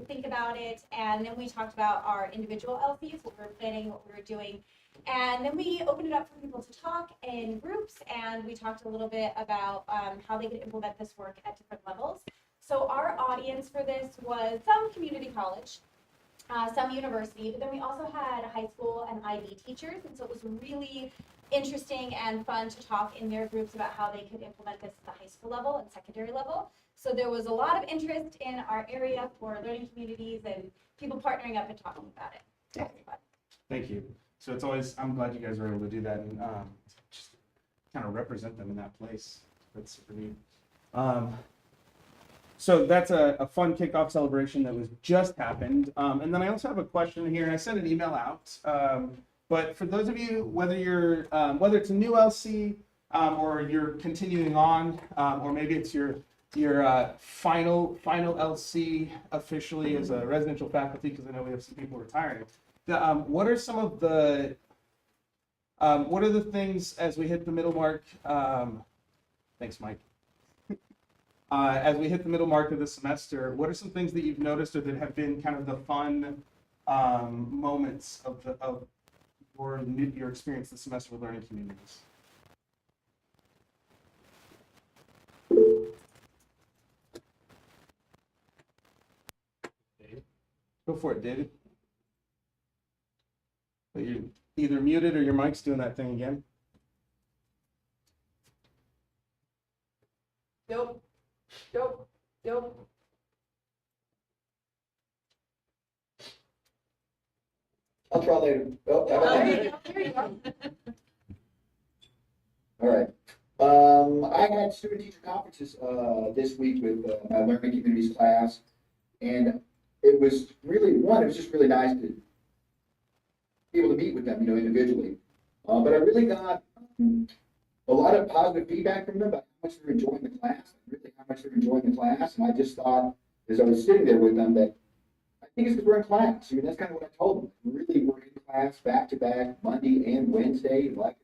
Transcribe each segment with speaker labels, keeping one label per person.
Speaker 1: think about it. And then we talked about our individual LCs, what we were planning, what we were doing. And then we opened it up for people to talk in groups, and we talked a little bit about how they could implement this work at different levels. So our audience for this was some community college, some university, but then we also had high school and IB teachers, and so it was really interesting and fun to talk in their groups about how they could implement this at the high school level and secondary level. So there was a lot of interest in our area for learning communities and people partnering up and talking about it.
Speaker 2: Thank you. So it's always, I'm glad you guys were able to do that and just kind of represent them in that place. That's super neat. So that's a fun kickoff celebration that was just happened. And then I also have a question here, and I sent an email out. But for those of you, whether it's a new LC or you're continuing on, or maybe it's your final LC officially as a residential faculty, because I know we have some people retiring. What are some of the what are the things as we hit the middle mark? Thanks, Mike. As we hit the middle mark of the semester, what are some things that you've noticed or that have been kind of the fun moments of your experience this semester with learning communities? Go for it, David. But you're either muted or your mic's doing that thing again.
Speaker 3: Nope.
Speaker 4: I'll try later. Oh,
Speaker 3: There you go.
Speaker 4: All right. I had student-teacher conferences this week with my learning communities class, and it was just really nice to be able to meet with them, individually. But I really got a lot of positive feedback from them about how much they're enjoying the class, and I just thought, as I was sitting there with them, that I think it's because we're in class. I mean, that's kind of what I told them. Really, we're in class back to back, Monday and Wednesday, like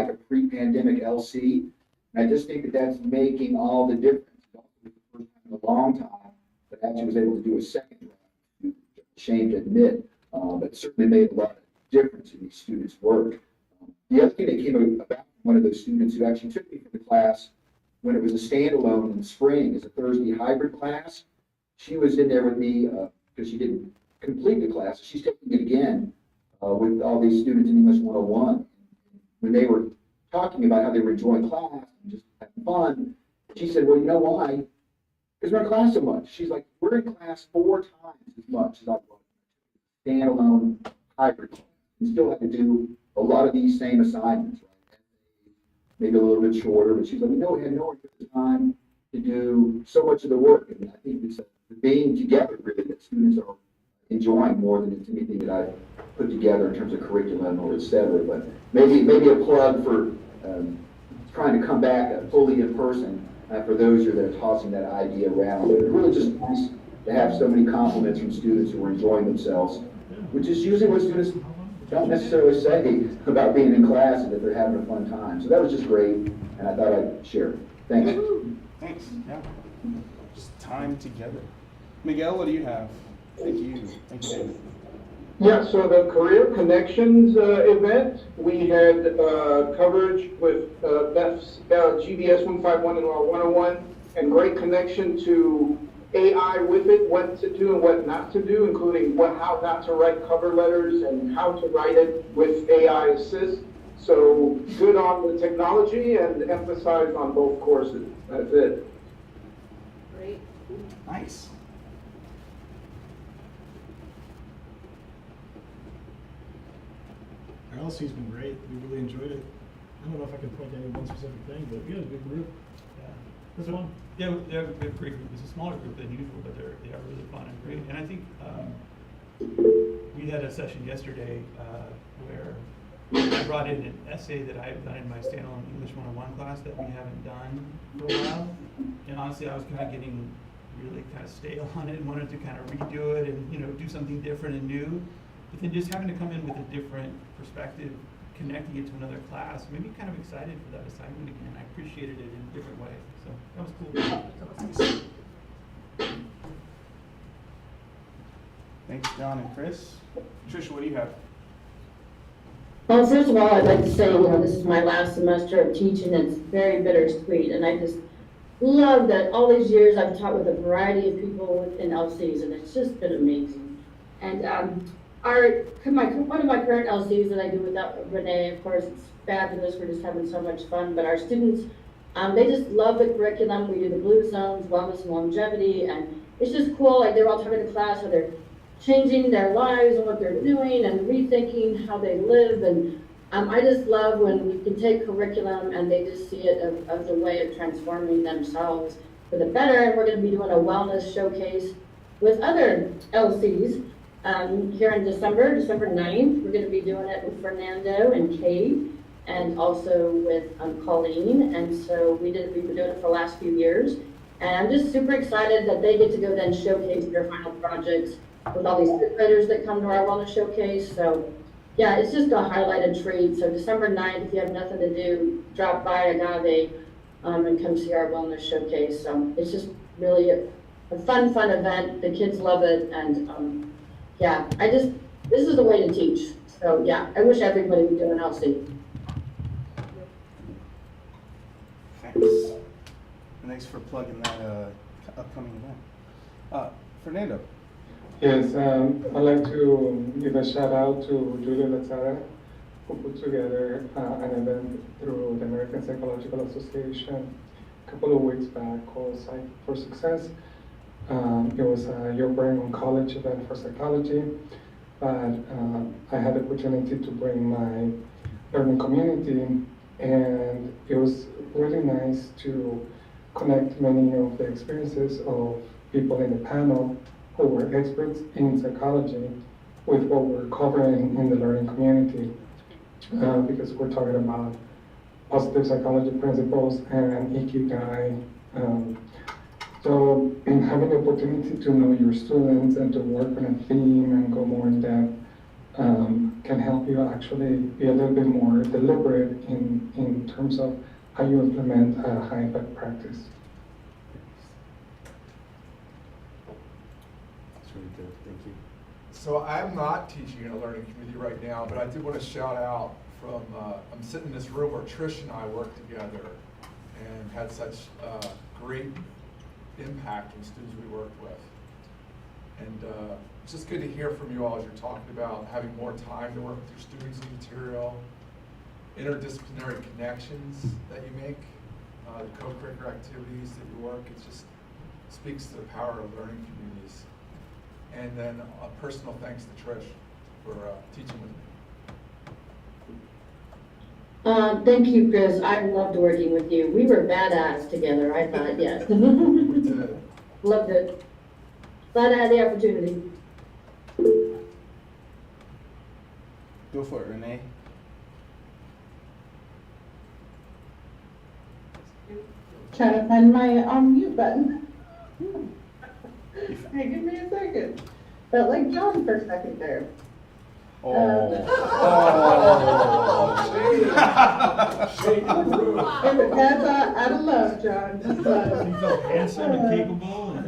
Speaker 4: a pre-pandemic LC. And I just think that that's making all the difference. It was the first time in a long time that I actually was able to do a second round. Shame to admit, but it certainly made a lot of difference in these students' work. The other thing that came about one of those students who actually took me from the class when it was a standalone in the spring as a Thursday hybrid class. She was in there with me because she didn't complete the class. She's taking it again with all these students in English 101. When they were talking about how they were enjoying class and just having fun, she said, well, you know why? Because we're in class so much. She's like, we're in class 4 times as much as I was. Standalone hybrid class. We still have to do a lot of these same assignments, right? Maybe a little bit shorter, but she's like, no, we had nowhere near time to do so much of the work. And I think it's the being together really that students are enjoying more than it's anything that I've put together in terms of curriculum or et cetera. But maybe a plug for trying to come back fully in person for those that are tossing that idea around. But it's really just nice to have so many compliments from students who are enjoying themselves, which is usually what students don't necessarily say about being in class and that they're having a fun time. So that was just great, and I thought I'd share it. Thanks.
Speaker 2: Thanks. Yeah. Just time together. Miguel, what do you have? Thank you. Thank you, David.
Speaker 5: Yeah, so the Career Connections event, we had coverage with GBS 151 and our 101, and great connection to AI with it, what to do and what not to do, including how not to write cover letters and how to write it with AI assist. So good on the technology and emphasized on both courses. That's it.
Speaker 3: Great.
Speaker 2: Nice.
Speaker 6: Our LC's been great. We really enjoyed it. I don't know if I can point to any one specific thing, but we had a good group.
Speaker 7: Yeah.
Speaker 6: That's fun.
Speaker 7: Yeah, we have a great group. It's a smaller group than usual, but they are really fun and great. And I think we had a session yesterday where I brought in an essay that I've done in my standalone English 101 class that we haven't done for a while. And honestly, I was kind of getting really kind of stale on it and wanted to kind of redo it and do something different and new. But then just having to come in with a different perspective, connecting it to another class, made me kind of excited for that assignment again. I appreciated it in a different way. So that was cool.
Speaker 2: Thanks, John and Chris. Tricia, what do you have?
Speaker 3: Well, first of all, I'd like to say, this is my last semester of teaching. It's very bittersweet, and I just love that all these years I've taught with a variety of people in LCs, and it's just been amazing. And one of my current LCs that I do without Renee, of course, it's fabulous. We're just having so much fun. But our students, they just love the curriculum. We do the blue zones, wellness and longevity, and it's just cool. Like they're all talking to class how they're changing their lives and what they're doing and rethinking how they live. And I just love when we can take curriculum and they just see it as a way of transforming themselves for the better. And we're going to be doing a wellness showcase with other LCs here in December 9th. We're going to be doing it with Fernando and Kate and also with Colleen. And so we've been doing it for the last few years. And I'm just super excited that they get to go then showcase their final projects with all these fifth graders that come to our wellness showcase. So yeah, it's just a highlighted treat. So December 9th, if you have nothing to do, drop by Agave and come see our wellness showcase. So it's just really a fun event. The kids love it. And yeah, this is the way to teach. So yeah, I wish everybody would do an LC.
Speaker 2: Thanks. And thanks for plugging that upcoming event. Fernando.
Speaker 8: Yes, I'd like to give a shout out to Julia Lazara, who put together an event through the American Psychological Association a couple of weeks back called Psych for Success. It was a Your Brain on College event for psychology, but I had the opportunity to bring my learning community, and it was really nice to connect many of the experiences of people in the panel who were experts in psychology with what we're covering in the learning community, because we're talking about positive psychology principles and Ikigai. So having the opportunity to know your students and to work on a theme and go more in depth can help you actually be a little bit more deliberate in terms of how you implement a high impact practice.
Speaker 2: Really good, thank you.
Speaker 9: So I'm not teaching in a learning community right now, but I did want to shout out from, I'm sitting in this room where Trish and I worked together and had such great impact on the students we worked with. And it's just good to hear from you all as you're talking about having more time to work with your students and material, interdisciplinary connections that you make, the co-curricular activities that you work. It just speaks to the power of learning communities. And then a personal thanks to Trish for teaching with me.
Speaker 3: Thank you, Chris. I loved working with you. We were badass together, I thought, yes.
Speaker 9: We did.
Speaker 3: Loved it. Glad I had the opportunity.
Speaker 2: Go for it, Renee.
Speaker 10: Trying to find my mute button. Hey, give me a second. Felt like John for a second there. That's out of love, John. Just love.
Speaker 6: You felt handsome and capable and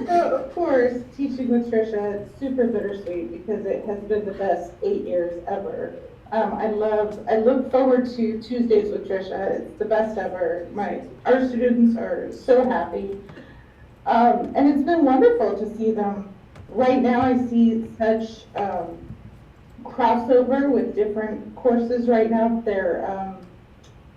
Speaker 10: So, of course, teaching with Trisha, it's super bittersweet because it has been the best 8 years ever. I look forward to Tuesdays with Trisha. It's the best ever. Our students are so happy. And it's been wonderful to see them. Right now I see such crossover with different courses right now. They're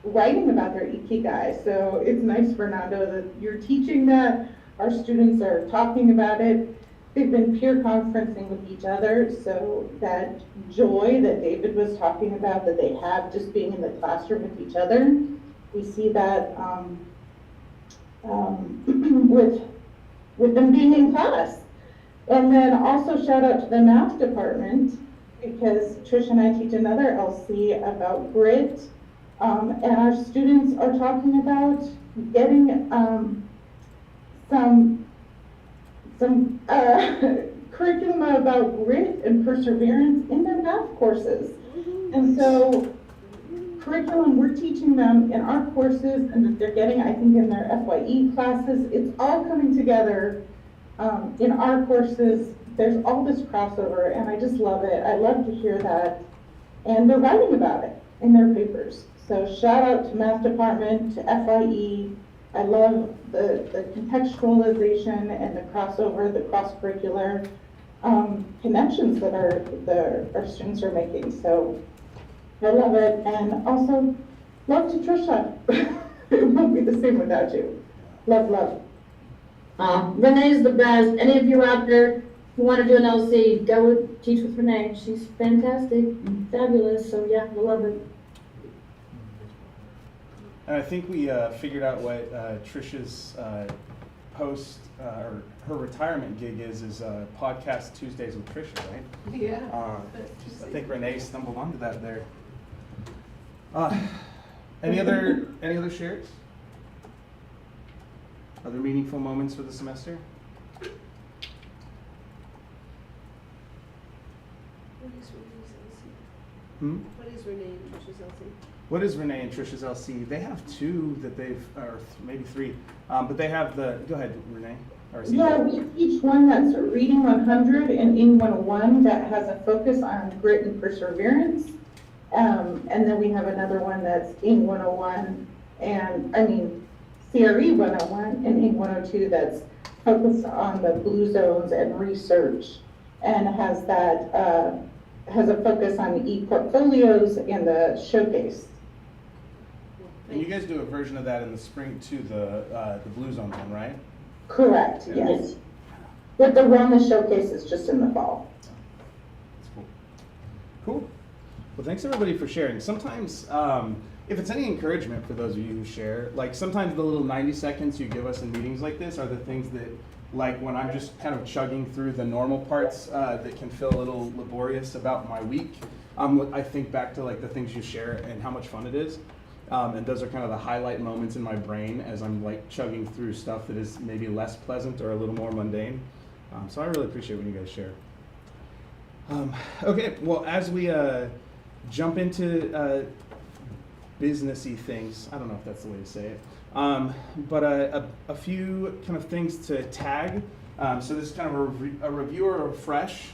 Speaker 10: writing about their Ikigai. So it's nice, Fernando, that you're teaching that. Our students are talking about it. They've been peer conferencing with each other. So that joy that David was talking about that they have just being in the classroom with each other, we see that with them being in class. And then also shout out to the math department because Trish and I teach another LC about grit. And our students are talking about getting some curriculum about grit and perseverance in their math courses. And so curriculum we're teaching them in our courses and that they're getting, I think, in their FYE classes, it's all coming together In our courses, there's all this crossover, and I just love it. I love to hear that. And they're writing about it in their papers. So shout out to Math Department, to FIE. I love the contextualization and the crossover, the cross-curricular connections that our students are making. So I love it, and also love to Trisha. It won't be the same without you. Love, love.
Speaker 3: Renee's the best. Any of you out there who want to do an LC, teach with Renee. She's fantastic and fabulous. So yeah, I love it.
Speaker 2: And I think we figured out what Trisha's post or her retirement gig is podcast Tuesdays with Trisha, right?
Speaker 11: Yeah.
Speaker 2: I think Renee stumbled onto that there. Any other shares? Other meaningful moments for the semester?
Speaker 11: What is Renee and Trisha's LC?
Speaker 2: What is Renee and Trisha's LC? They have two that or maybe three, but they have go ahead, Renee.
Speaker 10: Yeah, we teach one that's Reading 100 and Ing 101 that has a focus on grit and perseverance. And then we have another one that's Ing 101 CRE 101 and Ing 102 that's focused on the blue zones and research, and has a focus on e-portfolios and the showcase.
Speaker 2: And you guys do a version of that in the spring too, the Blue Zone one, right?
Speaker 10: Correct,
Speaker 2: Yeah.
Speaker 10: yes. But the wellness showcase is just in the fall.
Speaker 2: That's cool. Cool. Well, thanks everybody for sharing. Sometimes, if it's any encouragement for those of you who share, like sometimes the little 90 seconds you give us in meetings like this are the things that, like when I'm just kind of chugging through the normal parts that can feel a little laborious about my week, I think back to like the things you share and how much fun it is. And those are kind of the highlight moments in my brain as I'm like chugging through stuff that is maybe less pleasant or a little more mundane. So I really appreciate when you guys share. Okay, well, as we jump into businessy things, I don't know if that's the way to say it, but a few kind of things to tag. So this is kind of a review or a refresh.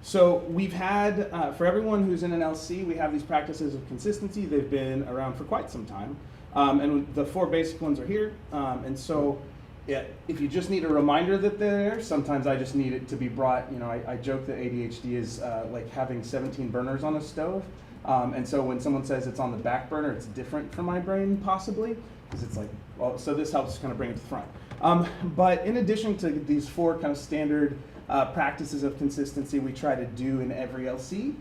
Speaker 2: So we've had, for everyone who's in an LC, we have these practices of consistency. They've been around for quite some time. And the four basic ones are here. And so if you just need a reminder that they're there, sometimes I just need it to be brought. I joke that ADHD is like having 17 burners on a stove. And so when someone says it's on the back burner, it's different for my brain possibly, because it's like, well, so this helps kind of bring it to the front. But in addition to these four kind of standard practices of consistency we try to do in every LC,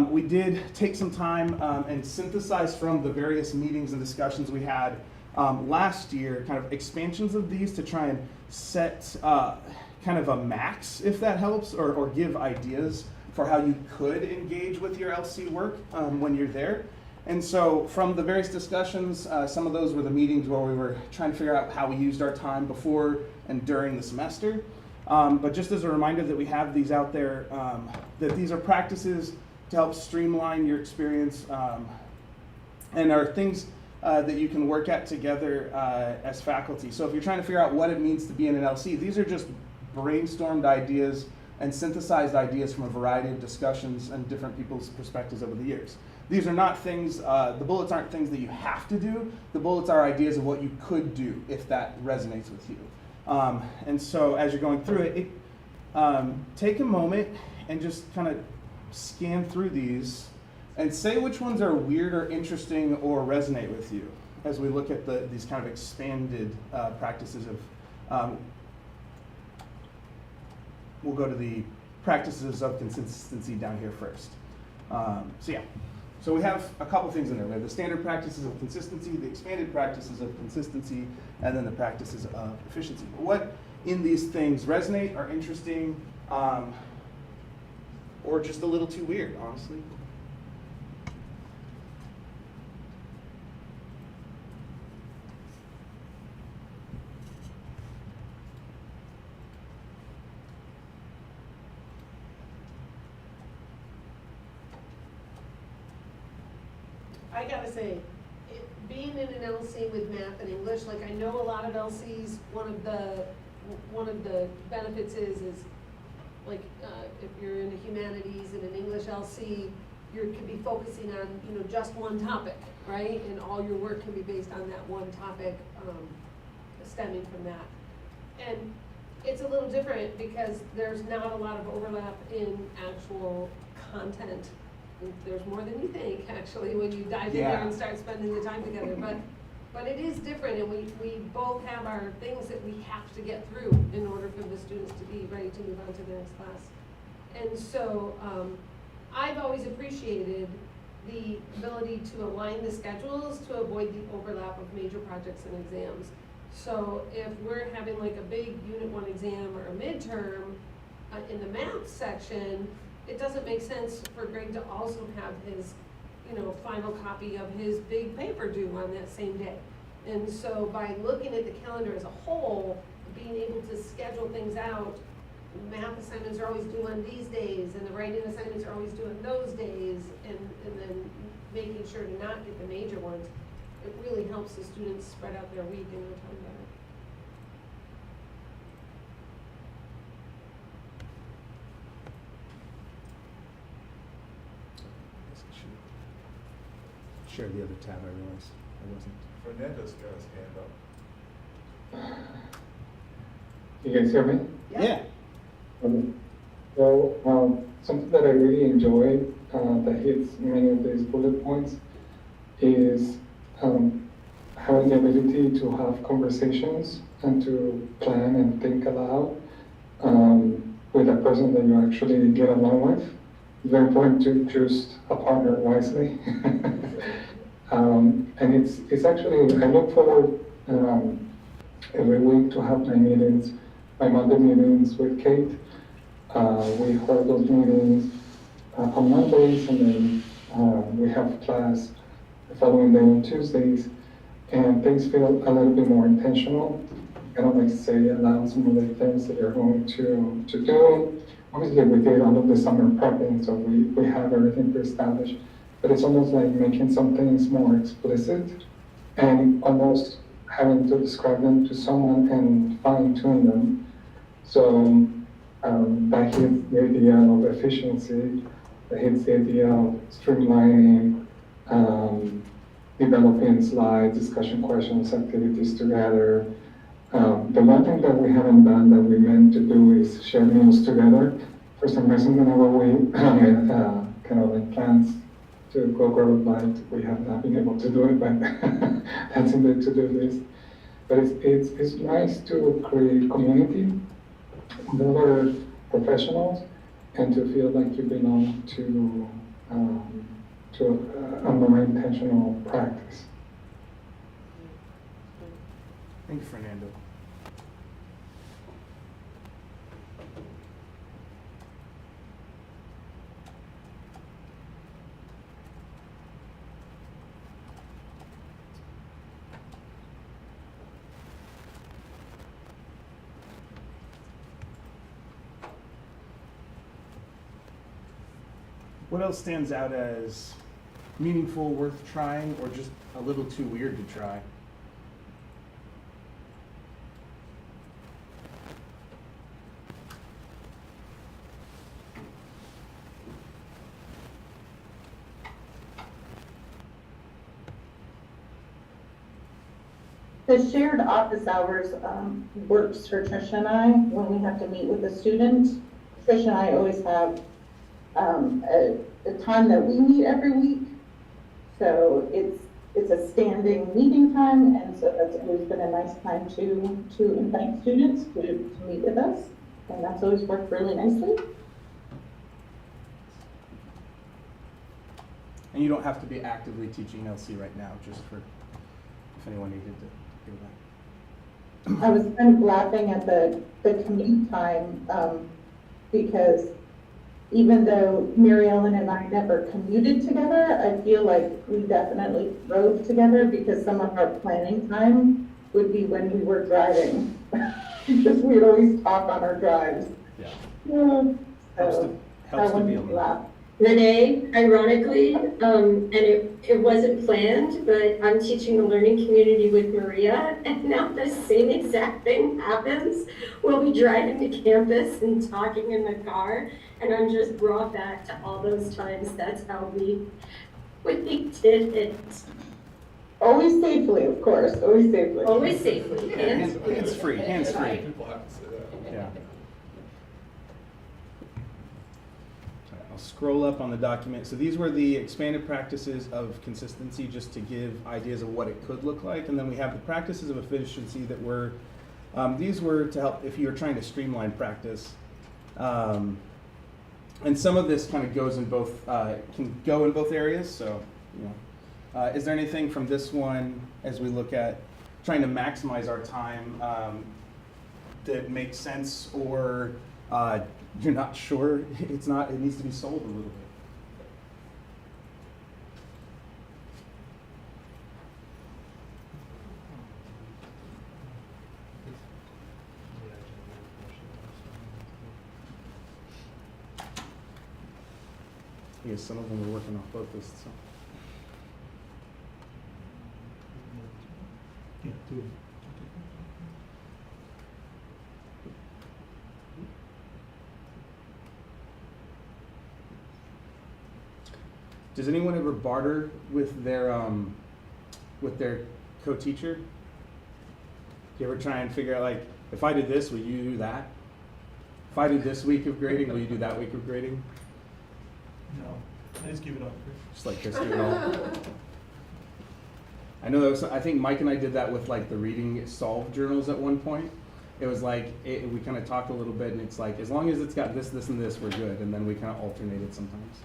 Speaker 2: we did take some time and synthesize from the various meetings and discussions we had last year, kind of expansions of these to try and set kind of a max, if that helps, or give ideas for how you could engage with your LC work when you're there. And so from the various discussions, some of those were the meetings where we were trying to figure out how we used our time before and during the semester. But just as a reminder that we have these out there, that these are practices to help streamline your experience and are things that you can work at together as faculty. So if you're trying to figure out what it means to be in an LC, these are just brainstormed ideas and synthesized ideas from a variety of discussions and different people's perspectives over the years. These are not things, the bullets aren't things that you have to do. The bullets are ideas of what you could do if that resonates with you. And so as you're going through it, take a moment and just kind of scan through these and say which ones are weird or interesting or resonate with you as we look at these kind of expanded practices of, we'll go to the practices of consistency down here first. So we have a couple things in there. We have the standard practices of consistency, the expanded practices of consistency, and then the practices of efficiency. But what in these things resonate, are interesting, or just a little too weird, honestly?
Speaker 11: I gotta say, being in an LC with math and English, like I know a lot of LCs, one of the one of the benefits is like, if you're in the humanities and an English LC, you could be focusing on, you know, just one topic, right? And all your work can be based on that one topic, stemming from that. And it's a little different because there's not a lot of overlap in actual content. There's more than you think, actually, when you dive in there and start spending the time together. But it is different, and we both have our things that we have to get through in order for the students to be ready to move on to the next class. And so I've always appreciated the ability to align the schedules to avoid the overlap of major projects and exams. So if we're having like a big Unit 1 exam or a midterm in the math section, it doesn't make sense for Greg to also have his, you know, final copy of his big paper due on that same day. And so by looking at the calendar as a whole, being able to schedule things out, math assignments are always due on these days, and the writing assignments are always due on those days, and then making sure to not get the major ones, it really helps the students spread out their week and their time better.
Speaker 2: Share the other tab, I realized I wasn't.
Speaker 9: Fernando's got his hand up.
Speaker 8: You guys hear me?
Speaker 2: Yeah.
Speaker 8: Well, something that I really enjoy that hits many of these bullet points is having the ability to have conversations and to plan and think aloud with a person that you actually get along with. It's very important to choose a partner wisely. And it's actually, I look forward every week to have my Monday meetings with Kate. We hold those meetings on Mondays, and then we have class the following day on Tuesdays, and things feel a little bit more intentional. I don't like to say aloud some of the things that you're going to do. Obviously, we did all of the summer prepping, so we have everything pre-established, but it's almost like making some things more explicit and almost having to describe them to someone and fine-tune them. So that hits the idea of efficiency, that hits the idea of streamlining, developing slides, discussion questions, activities together. The one thing that we haven't done that we meant to do is share meals together. For some reason, whenever we kind of like plans to go grab a bite, we have not been able to do it, but that's in the to-do list. But it's nice to create community with other professionals and to feel like you belong to a more intentional practice.
Speaker 2: Thank you, Fernando. What else stands out as meaningful, worth trying, or just a little too weird to try?
Speaker 10: The shared office hours works for Trish and I when we have to meet with a student. Trish and I always have a time that we meet every week. So it's a standing meeting time, and so that's always been a nice time to invite students to meet with us, and that's always worked really nicely.
Speaker 2: And you don't have to be actively teaching LC right now, just for if anyone needed to hear that.
Speaker 10: I was kind of laughing at the commute time because even though Mary Ellen and I never commuted together, I feel like we definitely drove together because some of our planning time would be when we were driving. Because we'd always talk on our drives.
Speaker 2: Yeah.
Speaker 10: Yeah.
Speaker 2: Helps
Speaker 10: So
Speaker 2: to
Speaker 10: that
Speaker 2: be
Speaker 10: one
Speaker 2: able to
Speaker 10: laugh.
Speaker 12: Renee, ironically, and it wasn't planned, but I'm teaching the learning community with Maria, and now the same exact thing happens. We'll be driving to campus and talking in the car, and I'm just brought back to all those times. That's how we did it.
Speaker 10: Always safely, of course, always safely.
Speaker 12: Always safely,
Speaker 2: Yeah,
Speaker 12: hands free.
Speaker 2: hands free, hands free.
Speaker 9: People have to say that.
Speaker 2: Yeah. I'll scroll up on the document. So these were the expanded practices of consistency, just to give ideas of what it could look like. And then we have the practices of efficiency that were, these were to help if you were trying to streamline practice. And some of this kind of goes in both, can go in both areas. So, you know, is there anything from this one as we look at trying to maximize our time that makes sense, or you're not sure it's not, it needs to be sold a little bit? I guess some of them are working off both lists. So.
Speaker 6: Yeah, do it.
Speaker 2: Does anyone ever barter with their co-teacher? Do you ever try and figure out, like, if I did this, will you do that? If I did this week of grading, will you do that week of grading?
Speaker 7: No, I just give it up.
Speaker 2: Just like just do it all. I know that was, I think Mike and I did that with like the reading solved journals at one point. It was like, we kind of talked a little bit, and it's like, as long as it's got this, this, and this, we're good. And then we kind of alternated sometimes.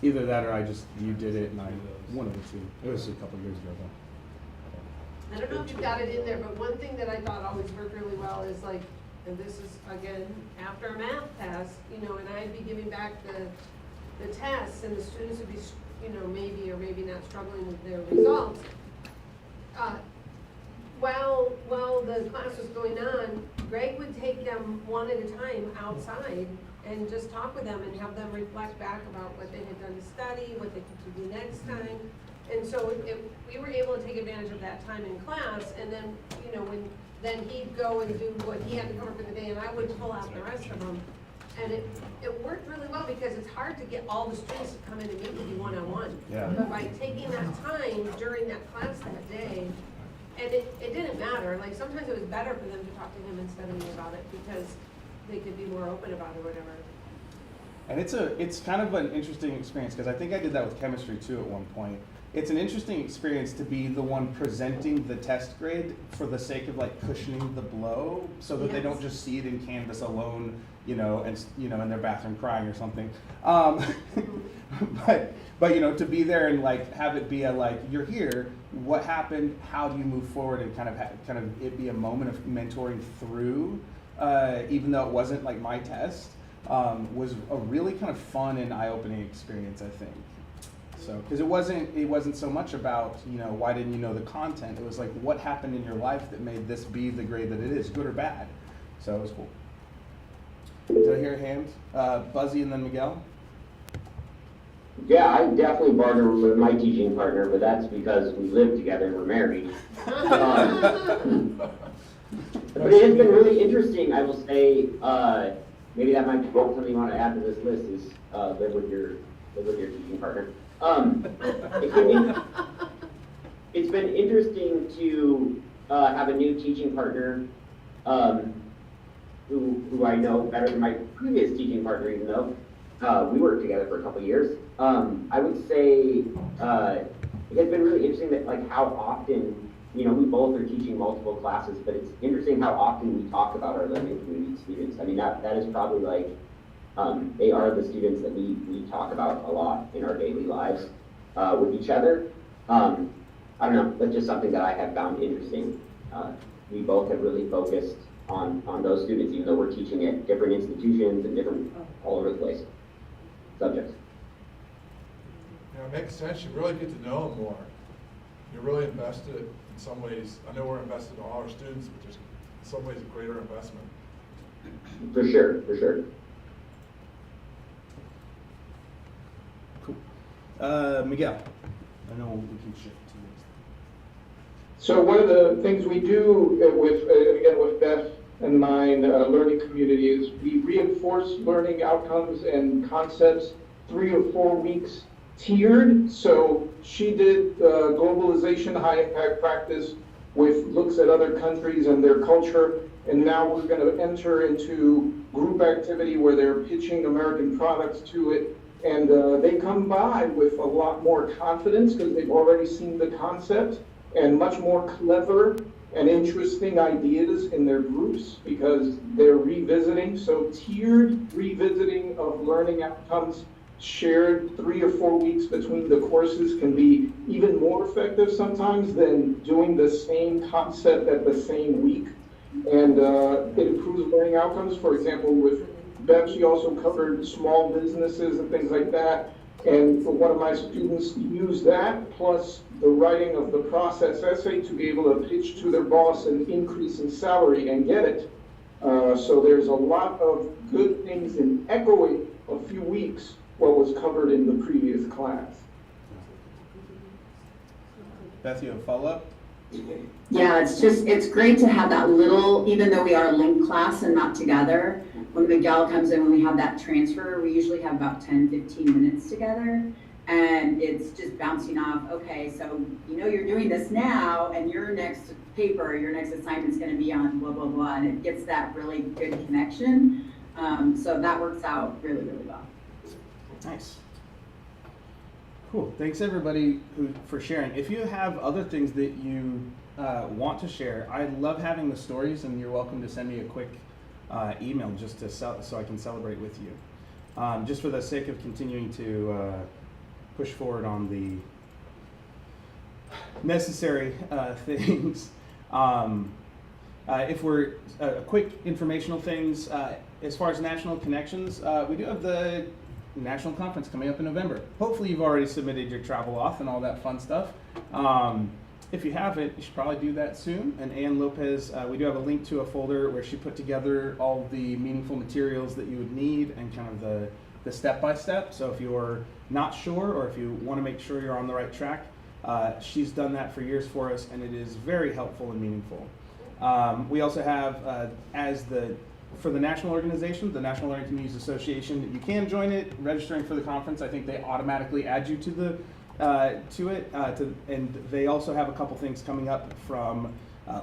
Speaker 2: Either that, or you did it, and I, one of the two. It was a couple years ago though.
Speaker 11: I don't know if you've got it in there, but one thing that I thought always worked really well is like, and this is again, after a math test, you know, and I'd be giving back the tests, and the students would be, you know, maybe or maybe not struggling with their results. While the class was going on, Greg would take them one at a time outside and just talk with them and have them reflect back about what they had done to study, what they could do next time. And so we were able to take advantage of that time in class, and then, you know, then he'd go and do what he had to cover for the day, and I would pull out the rest of them. And it worked really well, because it's hard to get all the students to come in and meet with you one-on-one.
Speaker 2: Yeah.
Speaker 11: But by taking that time during that class that day, and it didn't matter, like sometimes it was better for them to talk to him instead of me about it, because they could be more open about it or whatever.
Speaker 2: And it's kind of an interesting experience, because I think I did that with chemistry too at one point. It's an interesting experience to be the one presenting the test grade for the sake of like cushioning the blow, so that they don't just see it in Canvas alone, you know, and you know, in their bathroom crying or something. But you know, to be there and like have it be a like, you're here, what happened, how do you move forward, and kind of it be a moment of mentoring through, even though it wasn't like my test, was a really kind of fun and eye-opening experience, I think. So, because it wasn't so much about, you know, why didn't you know the content? It was like, what happened in your life that made this be the grade that it is, good or bad? So it was cool. Did I hear a hand? Buzzy and then Miguel?
Speaker 13: Yeah, I definitely barter with my teaching partner, but that's because we live together and we're married. But it has been really interesting, I will say. Maybe that might be something you want to add to this list, is live with your teaching partner. It's been interesting to have a new teaching partner who I know better than my previous teaching partner, even though we worked together for a couple years. I would say it has been really interesting that like how often, you know, we both are teaching multiple classes, but it's interesting how often we talk about our learning community students. I mean, that is probably like, they are the students that we talk about a lot in our daily lives with each other. I don't know, that's just something that I have found interesting. We both have really focused on those students, even though we're teaching at different institutions and different, all over the place, subjects.
Speaker 9: Yeah, it makes sense. You really get to know them more. You're really invested in some ways. I know we're invested in all our students, but there's in some ways a greater investment.
Speaker 13: For sure, for sure.
Speaker 2: Miguel, I know we can shift to
Speaker 5: So one of the things we do with, again, with Beth and mine, learning community is we reinforce learning outcomes and concepts 3 or 4 weeks tiered. So she did globalization high impact practice with looks at other countries and their culture. And now we're going to enter into group activity where they're pitching American products to it. And they come by with a lot more confidence because they've already seen the concept, and much more clever and interesting ideas in their groups because they're revisiting. So tiered revisiting of learning outcomes shared 3 or 4 weeks between the courses can be even more effective sometimes than doing the same concept at the same week. And it improves learning outcomes. For example, with Bev, she also covered small businesses and things like that. And one of my students used that plus the writing of the process essay to be able to pitch to their boss an increase in salary and get it. So there's a lot of good things in echoing a few weeks what was covered in the previous class.
Speaker 2: Beth, you have a follow-up?
Speaker 14: Yeah, it's great to have that little, even though we are a linked class and not together, when Miguel comes in, when we have that transfer, we usually have about 10, 15 minutes together. And it's just bouncing off, okay, so you know you're doing this now, and your next paper, your next assignment is going to be on blah, blah, blah, and it gets that really good connection. So that works out really, really well.
Speaker 2: Nice. Cool. Thanks everybody for sharing. If you have other things that you want to share, I love having the stories, and you're welcome to send me a quick email just to so I can celebrate with you. Just for the sake of continuing to push forward on the necessary things. If we're quick informational things, as far as national connections, we do have the national conference coming up in November. Hopefully you've already submitted your travel off and all that fun stuff. If you haven't, you should probably do that soon. And Ann Lopez, we do have a link to a folder where she put together all the meaningful materials that you would need and kind of the step-by-step. So if you're not sure, or if you want to make sure you're on the right track, she's done that for years for us, and it is very helpful and meaningful. We also have, for the national organization, the National Learning Communities Association, you can join it, registering for the conference. I think they automatically add you to it, and they also have a couple things coming up from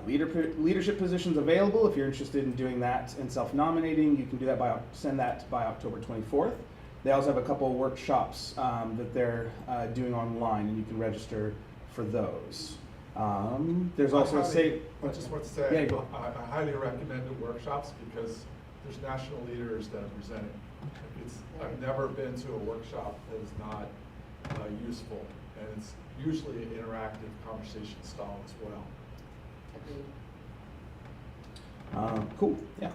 Speaker 2: leadership positions available. If you're interested in doing that and self-nominating, you can do that send that by October 24th. They also have a couple of workshops that they're doing online, and you can register for those. There's also
Speaker 9: I just want to say,
Speaker 2: yeah, go.
Speaker 9: I highly recommend the workshops because there's national leaders that are presenting. I've never been to a workshop that is not useful, and it's usually an interactive conversation style as well.
Speaker 2: Cool, yeah.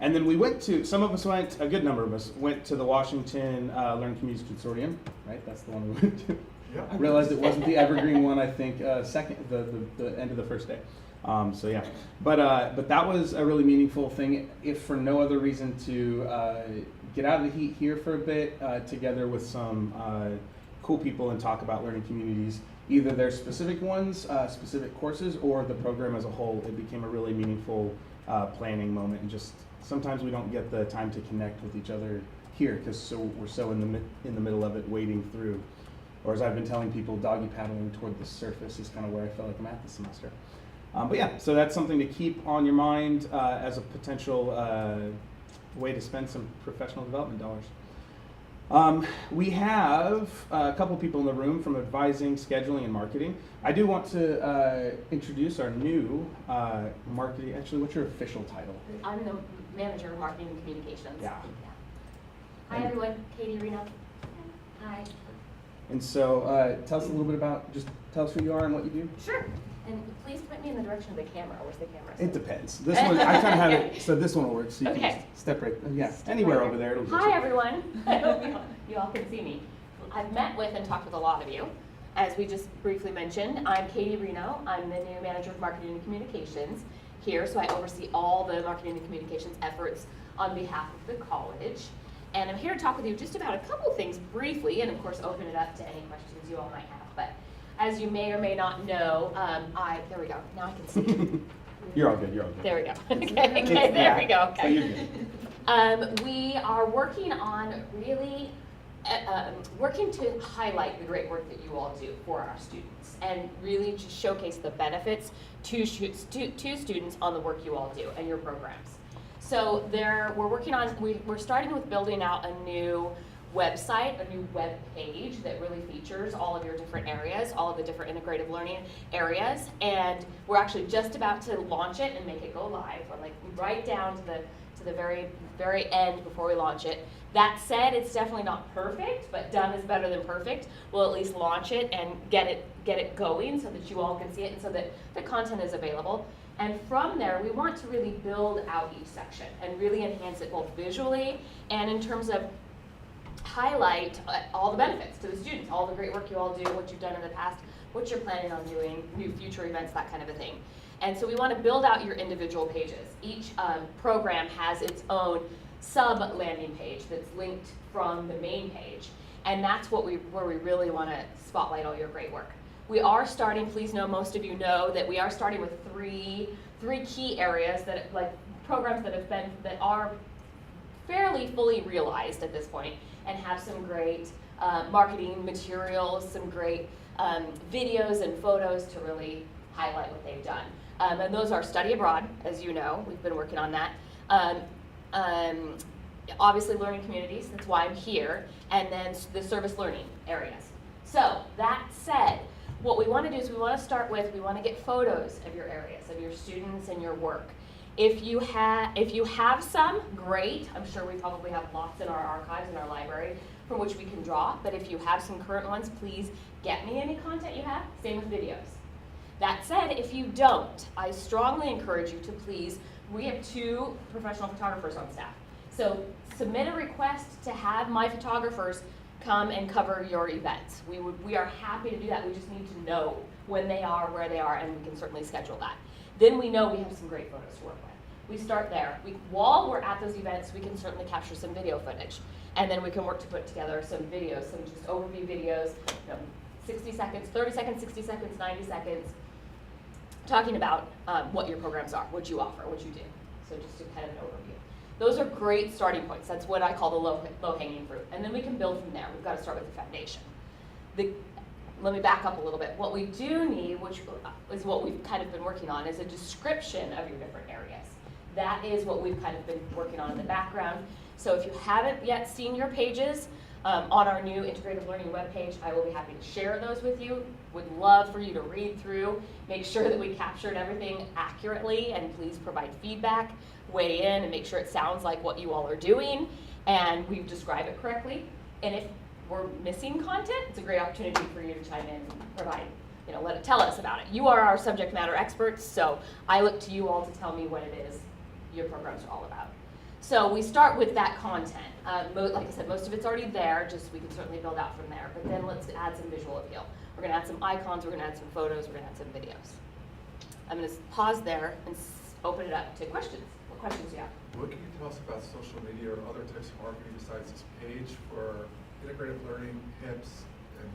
Speaker 2: And then some of us went, a good number of us went to the Washington Learning Communities Consortium, right? That's the one we went to.
Speaker 9: Yeah.
Speaker 2: I realized it wasn't the evergreen one, I think, the end of the first day. So yeah, but that was a really meaningful thing, if for no other reason to get out of the heat here for a bit, together with some cool people and talk about learning communities, either their specific ones, specific courses, or the program as a whole. It became a really meaningful planning moment, and just sometimes we don't get the time to connect with each other here because we're so in the middle of it, wading through. Or as I've been telling people, doggy paddling toward the surface is kind of where I feel like I'm at this semester. But yeah, so that's something to keep on your mind as a potential way to spend some professional development dollars. We have a couple people in the room from advising, scheduling, and marketing. I do want to introduce our new marketing. Actually, what's your official title?
Speaker 15: I'm the manager of marketing and communications.
Speaker 2: Yeah.
Speaker 15: Hi everyone, Katie Reno. Hi.
Speaker 2: And so tell us a little bit about, just tell us who you are and what you do.
Speaker 15: Sure. And please point me in the direction of the camera. Where's the camera?
Speaker 2: It depends. This one, I kind of have it, so this one will work. So you
Speaker 15: Okay.
Speaker 2: can just step right, yeah, anywhere over there. It'll get
Speaker 15: Hi
Speaker 2: you.
Speaker 15: everyone. I hope you all can see me. I've met with and talked with a lot of you. As we just briefly mentioned, I'm Katie Reno. I'm the new manager of marketing and communications here, so I oversee all the marketing and communications efforts on behalf of the college. And I'm here to talk with you just about a couple things briefly, and of course open it up to any questions you all might have. But as you may or may not know, there we go, now I can see.
Speaker 2: You're all good, you're all good.
Speaker 15: There we go. Okay, there we go.
Speaker 2: So
Speaker 15: Okay.
Speaker 2: you're good.
Speaker 15: We are working on really working to highlight the great work that you all do for our students and really just showcase the benefits to students on the work you all do and your programs. So we're starting with building out a new website, a new web page that really features all of your different areas, all of the different integrative learning areas, and we're actually just about to launch it and make it go live. We're like right down to the very end before we launch it. That said, it's definitely not perfect, but done is better than perfect. We'll at least launch it and get it going so that you all can see it and so that the content is available. And from there, we want to really build out each section and really enhance it both visually and in terms of highlight all the benefits to the students, all the great work you all do, what you've done in the past, what you're planning on doing, new future events, that kind of a thing. And so we want to build out your individual pages. Each program has its own sub-landing page that's linked from the main page. And that's where we really want to spotlight all your great work. We are starting, please know, most of you know that we are starting with three key areas that like programs that are fairly fully realized at this point and have some great marketing materials, some great videos and photos to really highlight what they've done. And those are study abroad, as you know, we've been working on that. Obviously learning communities, that's why I'm here, and then the service learning areas. So that said, what we want to do is we want to get photos of your areas, of your students and your work. If you have some, great. I'm sure we probably have lots in our archives in our library from which we can draw, but if you have some current ones, please get me any content you have. Same with videos. That said, if you don't, I strongly encourage you to please, we have 2 professional photographers on staff. So submit a request to have my photographers come and cover your events. We are happy to do that. We just need to know when they are, where they are, and we can certainly schedule that. Then we know we have some great photos to work with. We start there. While we're at those events, we can certainly capture some video footage. And then we can work to put together some videos, some just overview videos, 60 seconds, 30 seconds, 60 seconds, 90 seconds, talking about what your programs are, what you offer, what you do. So just to kind of an overview. Those are great starting points. That's what I call the low-hanging fruit. And then we can build from there. We've got to start with the foundation. Let me back up a little bit. What we do need, which is what we've kind of been working on, is a description of your different areas. That is what we've kind of been working on in the background. So if you haven't yet seen your pages on our new integrative learning webpage, I will be happy to share those with you. Would love for you to read through, make sure that we captured everything accurately, and please provide feedback, weigh in, and make sure it sounds like what you all are doing, and we describe it correctly. And if we're missing content, it's a great opportunity for you to chime in and provide, tell us about it. You are our subject matter experts, so I look to you all to tell me what it is your programs are all about. So we start with that content. Like I said, most of it's already there, just we can certainly build out from there, but then let's add some visual appeal. We're gonna add some icons, we're gonna add some photos, we're gonna add some videos. I'm gonna pause there and open it up to questions. What questions do you have?
Speaker 9: What can you tell us about social media or other types of marketing besides this page for integrative learning, HIPS, and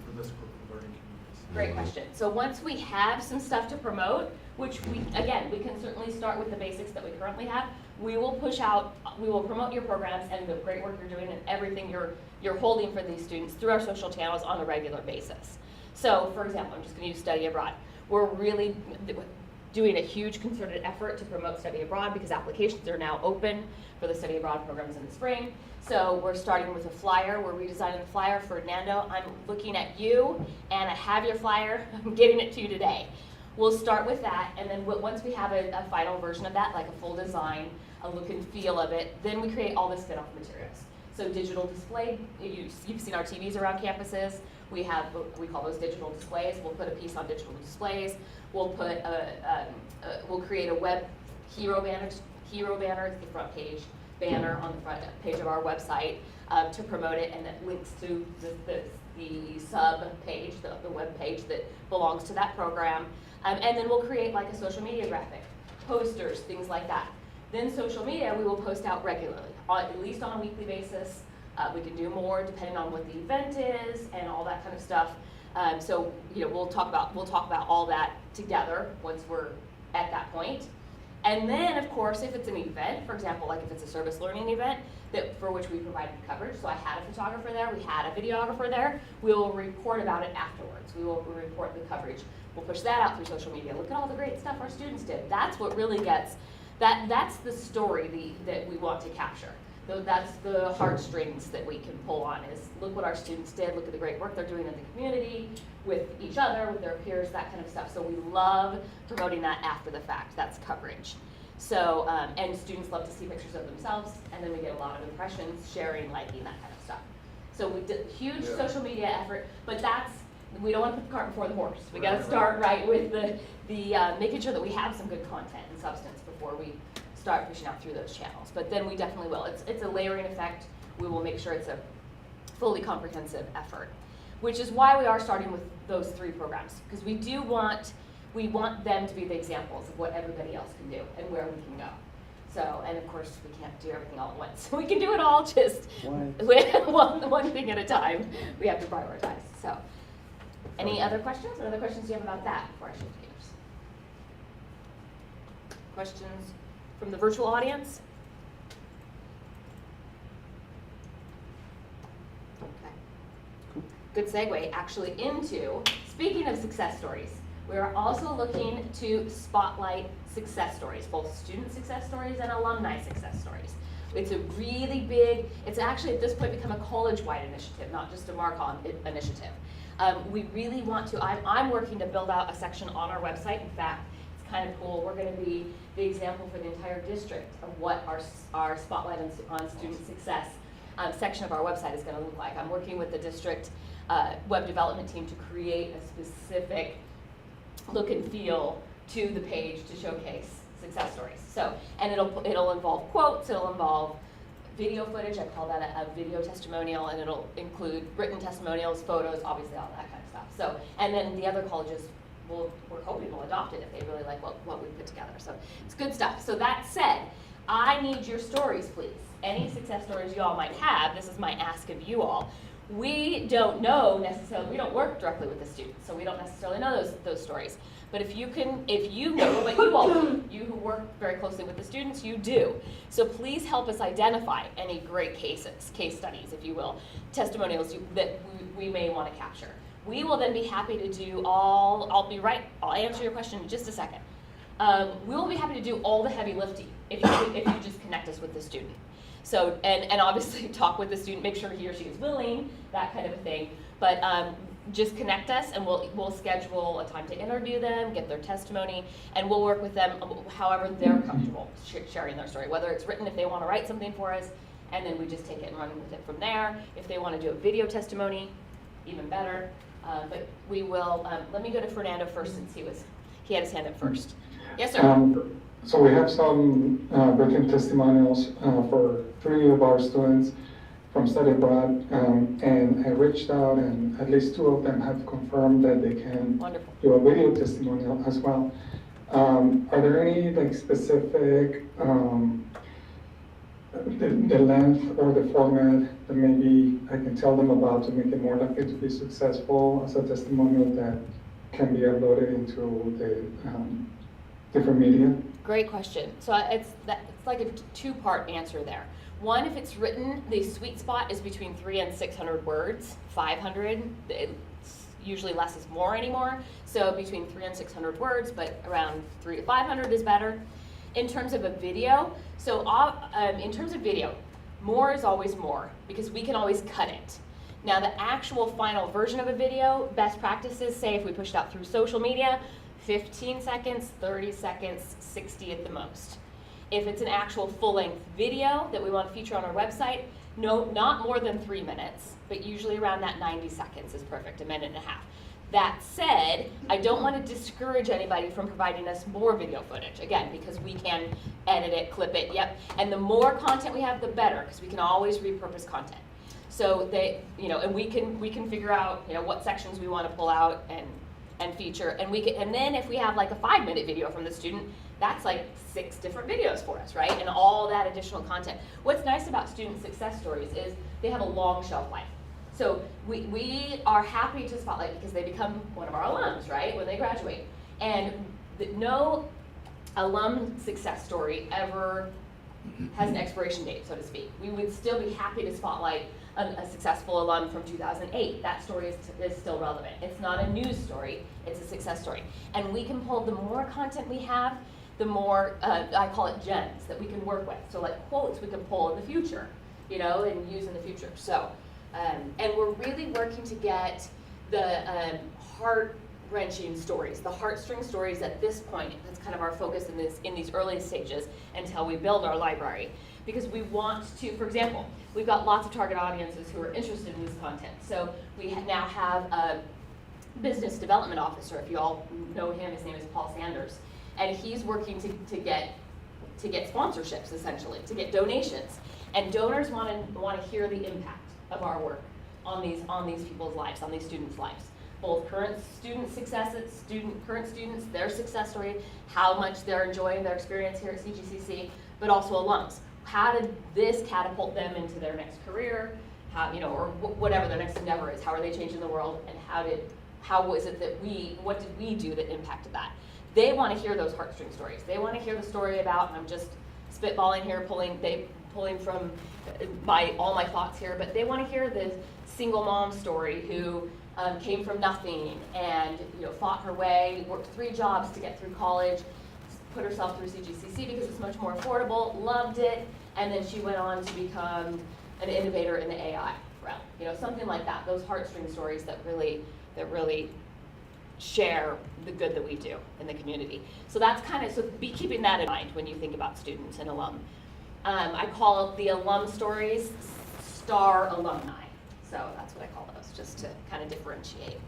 Speaker 9: for this group of learning communities?
Speaker 15: Great question. So once we have some stuff to promote, which we can certainly start with the basics that we currently have, we will promote your programs and the great work you're doing and everything you're holding for these students through our social channels on a regular basis. So for example, I'm just gonna use study abroad. We're really doing a huge concerted effort to promote study abroad because applications are now open for the study abroad programs in the spring. So we're starting with a flyer. We're redesigning the flyer for Nando. I'm looking at you, and I have your flyer. I'm getting it to you today. We'll start with that, and then once we have a final version of that, like a full design, a look and feel of it, then we create all the spin-off materials. So digital display, you've seen our TVs around campuses. We call those digital displays. We'll put a piece on digital displays. We'll put we'll create a web hero banner at the front page, banner on the front page of our website to promote it, and that links to the sub page, the web page that belongs to that program. And then we'll create like a social media graphic, posters, things like that. Then social media, we will post out regularly, at least on a weekly basis. We can do more depending on what the event is and all that kind of stuff. So we'll talk about all that together once we're at that point. And then, of course, if it's an event, for example, like if it's a service learning event for which we provided coverage, so I had a photographer there, we had a videographer there, we will report about it afterwards. We will report the coverage. We'll push that out through social media. Look at all the great stuff our students did. That's what really gets, that's the story that we want to capture. That's the heartstrings that we can pull on is look what our students did, look at the great work they're doing in the community, with each other, with their peers, that kind of stuff. So we love promoting that after the fact. That's coverage. So, and students love to see pictures of themselves, and then we get a lot of impressions, sharing, liking, that kind of stuff. So we did huge social media effort, but we don't want to put the cart before the horse. We got to start right with the making sure that we have some good content and substance before we start pushing out through those channels. But then we definitely will. It's a layering effect. We will make sure it's a fully comprehensive effort, which is why we are starting with those 3 programs, because we want them to be the examples of what everybody else can do and where we can go. So, and of course, we can't do everything all at once. We can do it all just one thing at a time. We have to prioritize. So, any other questions? What other questions do you have about that before I shift gears? Questions from the virtual audience? Okay. Good segue actually into, speaking of success stories, we are also looking to spotlight success stories, both student success stories and alumni success stories. It's a really big, it's actually at this point become a college-wide initiative, not just a Marcom initiative. We really want to, I'm working to build out a section on our website. In fact, it's kind of cool. We're going to be the example for the entire district of what our spotlight on student success section of our website is going to look like. I'm working with the district web development team to create a specific look and feel to the page to showcase success stories. So, and it'll involve quotes, it'll involve video footage, I call that a video testimonial, and it'll include written testimonials, photos, obviously all that kind of stuff. So, and then the other colleges we're hoping will adopt it if they really like what we put together. So it's good stuff. So that said, I need your stories, please. Any success stories you all might have, this is my ask of you all. We don't know necessarily, we don't work directly with the students, so we don't necessarily know those stories. But if you know, but you all do, you who work very closely with the students, you do. So please help us identify any great case studies, if you will, testimonials that we may want to capture. We will then be happy to do I'll answer your question in just a second. We will be happy to do all the heavy lifting if you just connect us with the student. So, and obviously talk with the student, make sure he or she is willing, that kind of a thing. But just connect us and we'll schedule a time to interview them, get their testimony, and we'll work with them however they're comfortable sharing their story. Whether it's written if they want to write something for us, and then we just take it and run with it from there. If they want to do a video testimony, even better. But we will, let me go to Fernando first since he had his hand up first. Yes, sir.
Speaker 8: So we have some written testimonials for 3 of our students from study abroad, and I reached out, and at least 2 of them have confirmed that they can do a video testimonial as well. Are there any specific the length or the format that maybe I can tell them about to make it more likely to be successful as a testimonial that can be uploaded into the different media?
Speaker 15: Great question. So it's like a 2-part answer there. One, if it's written, the sweet spot is between 300 and 600 words. 500, it's usually less is more anymore. So between 300 and 600 words, but around 300 to 500 is better. In terms of a video, so in terms of video, more is always more because we can always cut it. Now the actual final version of a video, best practices, say if we pushed out through social media, 15 seconds, 30 seconds, 60 at the most. If it's an actual full-length video that we want to feature on our website, no, not more than 3 minutes, but usually around that 90 seconds is perfect, 1.5 minutes. That said, I don't want to discourage anybody from providing us more video footage, again, because we can edit it, clip it, yep. And the more content we have, the better, because we can always repurpose content. So and we can figure out, what sections we want to pull out and and feature, and then if we have like a 5-minute video from the student, that's like 6 different videos for us, right? And all that additional content. What's nice about student success stories is they have a long shelf life. So we are happy to spotlight because they become one of our alums, right, when they graduate. And no alum success story ever has an expiration date, so to speak. We would still be happy to spotlight a successful alum from 2008. That story is still relevant. It's not a news story, it's a success story. And we can pull, the more content we have, the more, I call it gems that we can work with. So like quotes we can pull in the future, you know, and use in the future. So, and we're really working to get the heart-wrenching stories, the heartstring stories at this point. That's kind of our focus in these early stages until we build our library. Because we want to, for example, we've got lots of target audiences who are interested in this content. So we now have a business development officer, if you all know him, his name is Paul Sanders. And he's working to get sponsorships, essentially, to get donations. And donors want to hear the impact of our work on these people's lives, on these students' lives. Both current student successes, current students, their success story, how much they're enjoying their experience here at CGCC, but also alums. How did this catapult them into their next career, how, you know, or whatever their next endeavor is? How are they changing the world, and how was it that what did we do that impacted that? They want to hear those heartstring stories. They want to hear the story about, and I'm just spitballing here, pulling from all my thoughts here, but they want to hear the single mom story who came from nothing and, you know, fought her way, worked 3 jobs to get through college, put herself through CGCC because it's much more affordable, loved it, and then she went on to become an innovator in the AI realm. You know, something like that. Those heartstring stories that really share the good that we do in the community. So that's kind of, so be keeping that in mind when you think about students and alum. I call the alum stories star alumni. So that's what I call those, just to kind of differentiate.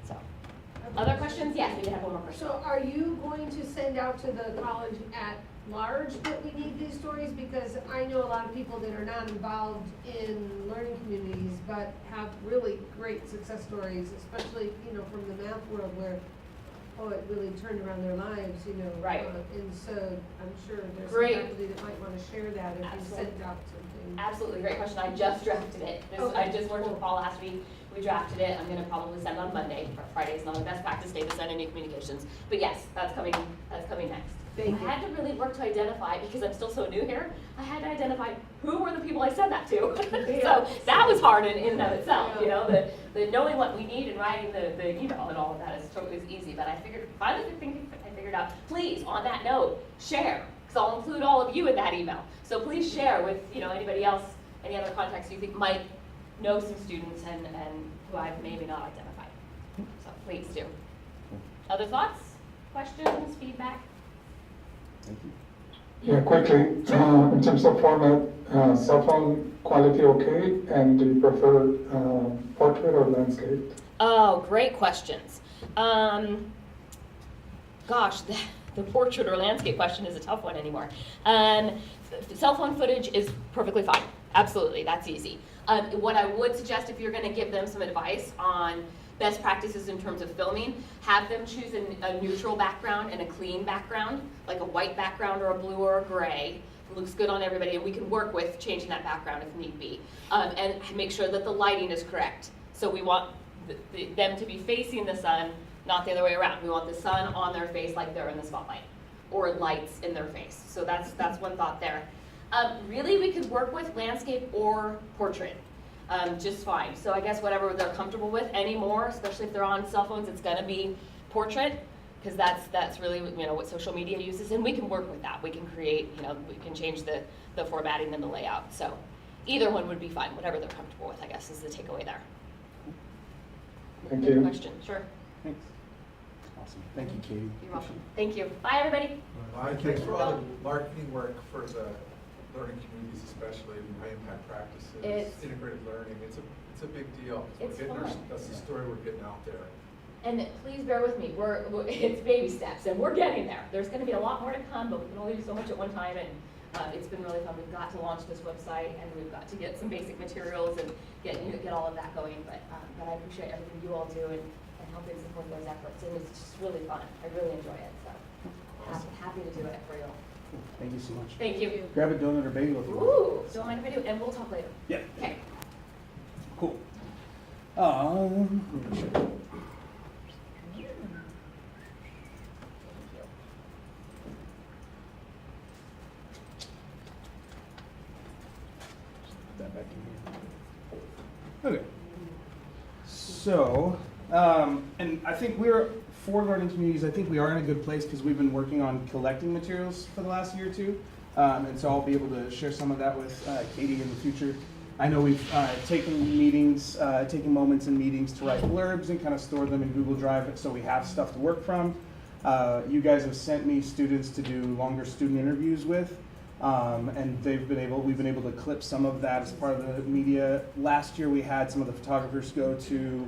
Speaker 15: So, other questions? Yes, we did have one more question.
Speaker 11: So are you going to send out to the college at large that we need these stories? Because I know a lot of people that are not involved in learning communities, but have really great success stories, especially, you know, from the math world where, oh, it really turned around their lives, you know.
Speaker 15: Right.
Speaker 11: And so I'm sure there's
Speaker 15: Great.
Speaker 11: some faculty that might want to share that if
Speaker 15: Absolutely.
Speaker 11: you sent out something.
Speaker 15: Absolutely, great question. I just drafted it.
Speaker 11: Okay.
Speaker 15: I just worked with Paul last week. We drafted it. I'm going to probably send on Monday. Friday is not the best practice day to send any communications. But yes, that's coming next.
Speaker 11: Thank you.
Speaker 15: I had to really work to identify, because I'm still so new here, I had to identify who were the people I sent that to. So that was hard in and of itself, you know, the knowing what we need and writing the email and all of that is easy. But I figured out, please, on that note, share, because I'll include all of you in that email. So please share with, you know, anybody else, any other contacts you think might know some students and who I've maybe not identified. So please do. Other thoughts, questions, feedback?
Speaker 2: Thank you.
Speaker 8: Yeah, quickly, in terms of format, cell phone quality okay, and do you prefer portrait or landscape?
Speaker 15: Oh, great questions. Gosh, the portrait or landscape question is a tough one anymore. Cell phone footage is perfectly fine. Absolutely, that's easy. What I would suggest, if you're going to give them some advice on best practices in terms of filming, have them choose a neutral background and a clean background, like a white background or a blue or a gray. It looks good on everybody, and we can work with changing that background if need be. And make sure that the lighting is correct. So we want them to be facing the sun, not the other way around. We want the sun on their face like they're in the spotlight, or lights in their face. So that's one thought there. Really, we could work with landscape or portrait. Just fine. So I guess whatever they're comfortable with anymore, especially if they're on cell phones, it's gonna be portrait, because that's really, you know, what social media uses, and we can work with that. We can create, you know, we can change the formatting and the layout. So either one would be fine, whatever they're comfortable with, I guess, is the takeaway there.
Speaker 8: Thank you.
Speaker 15: Question, sure.
Speaker 2: Thanks. Awesome. Thank you, Katie.
Speaker 15: You're welcome. Thank you. Bye, everybody.
Speaker 9: Thanks for all the marketing work for the learning communities, especially high impact practices, integrated learning. It's a big deal.
Speaker 15: It's fun.
Speaker 9: That's the story we're getting out there.
Speaker 15: And please bear with me. It's baby steps, and we're getting there. There's going to be a lot more to come, but we can only do so much at one time. And it's been really fun. We've got to launch this website, and we've got to get some basic materials and get all of that going. But I appreciate everything you all do, and and helping support those efforts. And it's just really fun. I really enjoy it. So happy to do it for you.
Speaker 2: Thank you so much.
Speaker 15: Thank you.
Speaker 2: Grab a donut or bagel if you want.
Speaker 15: Ooh, don't mind if I do. And we'll talk later.
Speaker 2: Yeah.
Speaker 15: Okay.
Speaker 2: Cool. That back in here. Okay. So, and I think we're, for learning communities, I think we are in a good place because we've been working on collecting materials for the last year or two. And so I'll be able to share some of that with Katie in the future. I know we've taken meetings, taken moments in meetings to write blurbs and kind of store them in Google Drive so we have stuff to work from. You guys have sent me students to do longer student interviews with, and we've been able to clip some of that as part of the media. Last year we had some of the photographers go to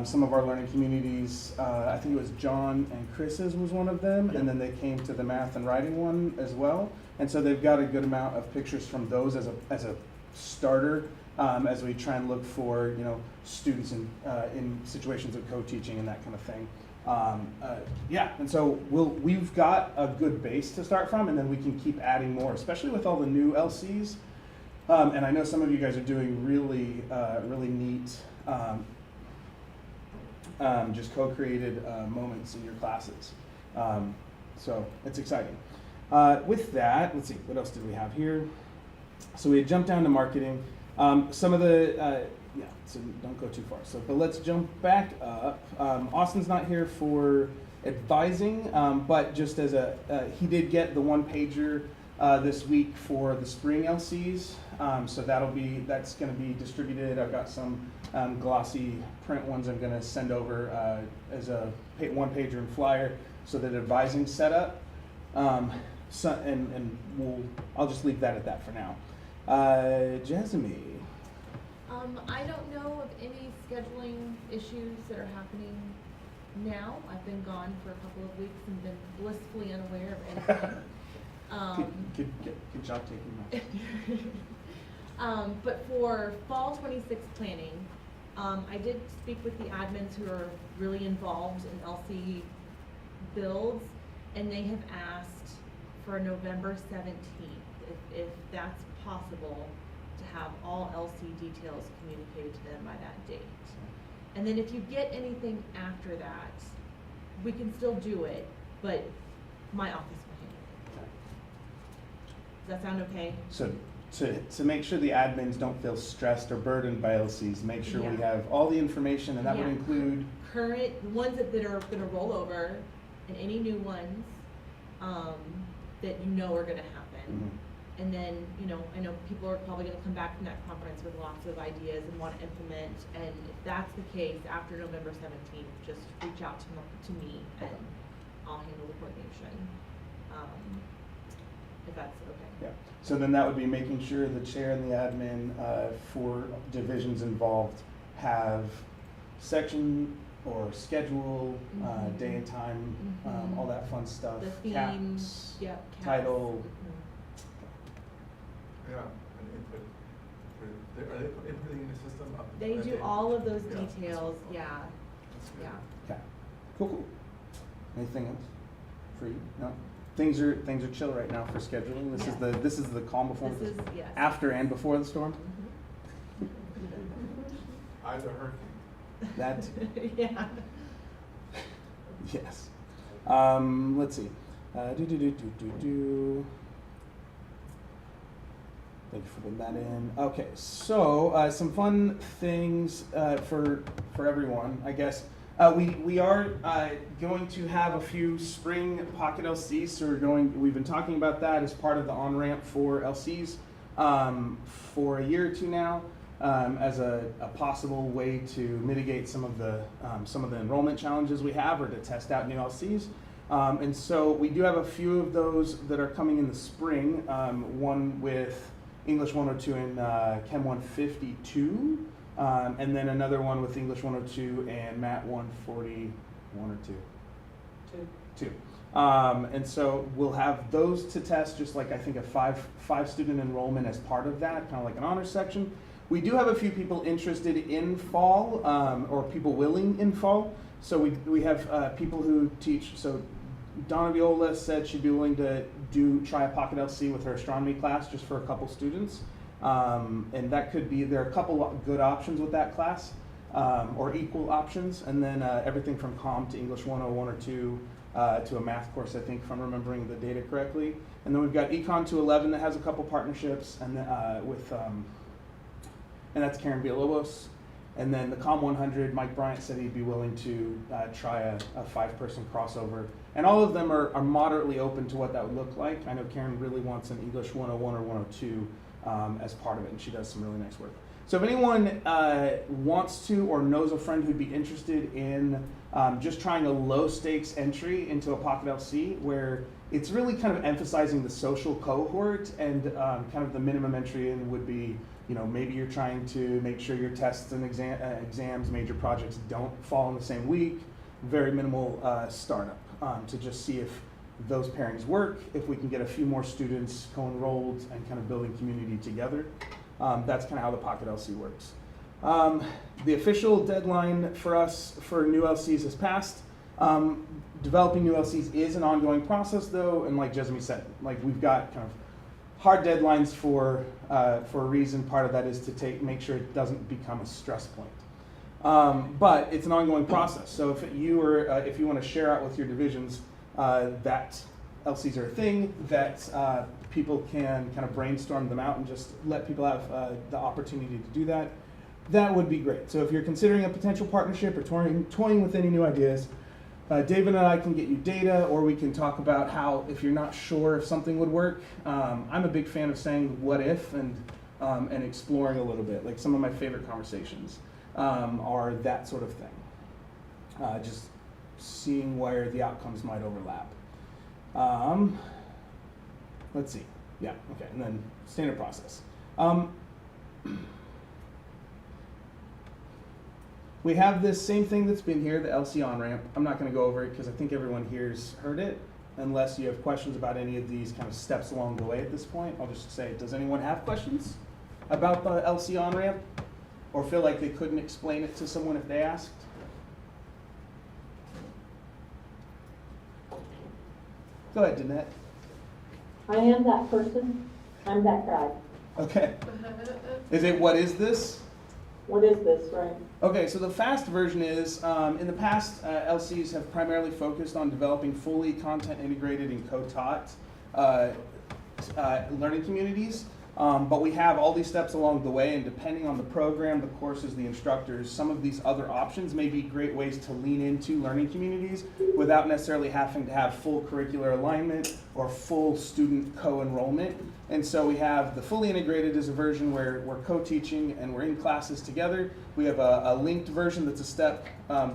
Speaker 2: some of our learning communities. I think it was John and Chris's was one of them, and then they came to the math and writing one as well. And so they've got a good amount of pictures from those as a starter as we try and look for students in situations of co-teaching and that kind of thing. Yeah, and so we've got a good base to start from, and then we can keep adding more, especially with all the new LCs. And I know some of you guys are doing really neat, just co-created moments in your classes. So it's exciting. With that, let's see, what else did we have here? So we had jumped down to marketing. Some of the, so don't go too far. So, but let's jump back up. Austin's not here for advising, but just as he did get the one pager this week for the spring LCs. So that's going to be distributed. I've got some glossy print ones I'm going to send over as a one pager and flyer so that advising's set up. I'll just leave that at that for now. Jasmine.
Speaker 16: I don't know of any scheduling issues that are happening now. I've been gone for a couple of weeks and been blissfully unaware of anything.
Speaker 2: Good job taking that.
Speaker 16: But for fall 26 planning, I did speak with the admins who are really involved in LC builds, and they have asked for November 17th, if that's possible, to have all LC details communicated to them by that date. And then if you get anything after that, we can still do it, but my office will handle it. Does that sound okay?
Speaker 2: So to make sure the admins don't feel stressed or burdened by LCs, make sure we have all the information, and that would include
Speaker 16: current ones that are going to roll over, and any new ones that are going to happen.
Speaker 2: Mm-hmm.
Speaker 16: And then, I know people are probably going to come back from that conference with lots of ideas and want to implement. And if that's the case, after November 17th, just reach out to me and I'll handle the coordination, if that's okay.
Speaker 2: Yeah. So then that would be making sure the chair and the admin for divisions involved have section or schedule, day and time, all that fun stuff.
Speaker 16: The theme,
Speaker 2: caps,
Speaker 16: caps.
Speaker 2: title.
Speaker 9: Yeah, and are they inputting in the system?
Speaker 16: They do all of those details, yeah.
Speaker 2: Okay. Cool. Anything else for you? No. Things are chill right now for scheduling. This is the calm before after and before the storm.
Speaker 9: Eyes are hurting.
Speaker 2: That.
Speaker 16: Yeah.
Speaker 2: Yes. Let's see. Thank you for putting that in. Okay, so some fun things for everyone, I guess. We are going to have a few spring pocket LCs. So we've been talking about that as part of the on-ramp for LCs for a year or two now, as a possible way to mitigate some of the enrollment challenges we have, or to test out new LCs. And so we do have a few of those that are coming in the spring. One with English 102 and Chem 152, and then another one with English 102 and Math 141 or 2. And so we'll have those to test, just like I think a five student enrollment as part of that, kind of like an honors section. We do have a few people interested in fall, or people willing in fall. So we have people who teach. So Donna Viola said she'd be willing to try a Pocket LC with her astronomy class just for a couple students. And that could be, there are a couple of good options with that class, or equal options. And then everything from COM to English 101 or 2 to a math course, I think, if I'm remembering the data correctly. And then we've got Econ 211 that has a couple partnerships, and and that's Karen Villalobos. And then the COM 100, Mike Bryant said he'd be willing to try a 5-person crossover. And all of them are moderately open to what that would look like. I know Karen really wants an English 101 or 102 as part of it, and she does some really nice work. So if anyone wants to or knows a friend who'd be interested in just trying a low stakes entry into a Pocket LC where it's really kind of emphasizing the social cohort, and kind of the minimum entry in would be, you know, maybe you're trying to make sure your tests and exams, major projects don't fall in the same week. Very minimal startup to just see if those pairings work, if we can get a few more students co-enrolled and kind of building community together. That's kind of how the Pocket LC works. The official deadline for us for new LCs has passed. Developing new LCs is an ongoing process though, and like Jessamine said, like we've got kind of hard deadlines for a reason. Part of that is to make sure it doesn't become a stress point. But it's an ongoing process. So if you want to share out with your divisions that LCs are a thing, that people can kind of brainstorm them out and just let people have the opportunity to do that, that would be great. So if you're considering a potential partnership or toying with any new ideas, David and I can get you data, or we can talk about how, if you're not sure if something would work. I'm a big fan of saying what if and exploring a little bit. Like some of my favorite conversations are that sort of thing. Just seeing where the outcomes might overlap. Let's see. Yeah, okay, and then standard process. We have this same thing that's been here, the LC on-ramp. I'm not going to go over it because I think everyone here's heard it, unless you have questions about any of these kind of steps along the way at this point. I'll just say, does anyone have questions about the LC on-ramp, or feel like they couldn't explain it to someone if they asked? Go ahead, Danette.
Speaker 3: I am that person. I'm that guy.
Speaker 2: Okay. Is it, what is this?
Speaker 3: What is this, right?
Speaker 2: Okay, so the fast version is, in the past, LCs have primarily focused on developing fully content integrated and co-taught learning communities. But we have all these steps along the way, and depending on the program, the courses, the instructors, some of these other options may be great ways to lean into learning communities without necessarily having to have full curricular alignment or full student co-enrollment. And so we have the fully integrated is a version where we're co-teaching and we're in classes together. We have a linked version that's a step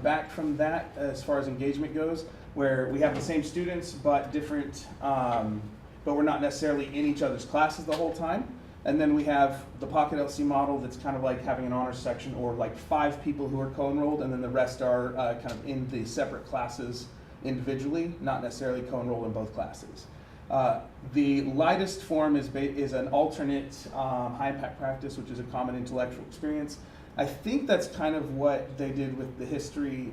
Speaker 2: back from that as far as engagement goes, where we have the same students but different, but we're not necessarily in each other's classes the whole time. And then we have the Pocket LC model that's kind of like having an honors section, or like 5 people who are co-enrolled, and then the rest are kind of in the separate classes individually, not necessarily co-enrolled in both classes. The lightest form is an alternate high impact practice, which is a common intellectual experience. I think that's kind of what they did with the history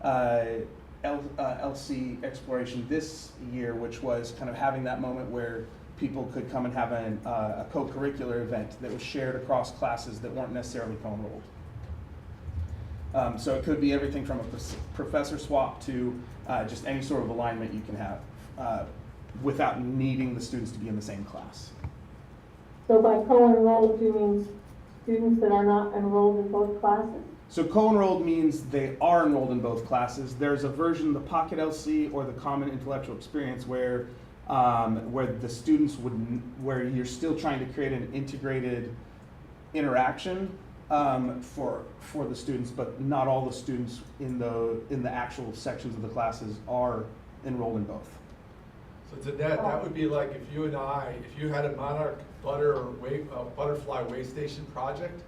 Speaker 2: LC exploration this year, which was kind of having that moment where people could come and have a co-curricular event that was shared across classes that weren't necessarily co-enrolled. So it could be everything from a professor swap to just any sort of alignment you can have without needing the students to be in the same class.
Speaker 3: So by co-enrolled, you mean students that are not enrolled in both classes?
Speaker 2: So co-enrolled means they are enrolled in both classes. There's a version, the Pocket LC or the Common Intellectual Experience, where the students where you're still trying to create an integrated interaction for the students, but not all the students in the actual sections of the classes are enrolled in both.
Speaker 9: So Danette, that would be like if you and I, if you had a monarch butterfly way station project,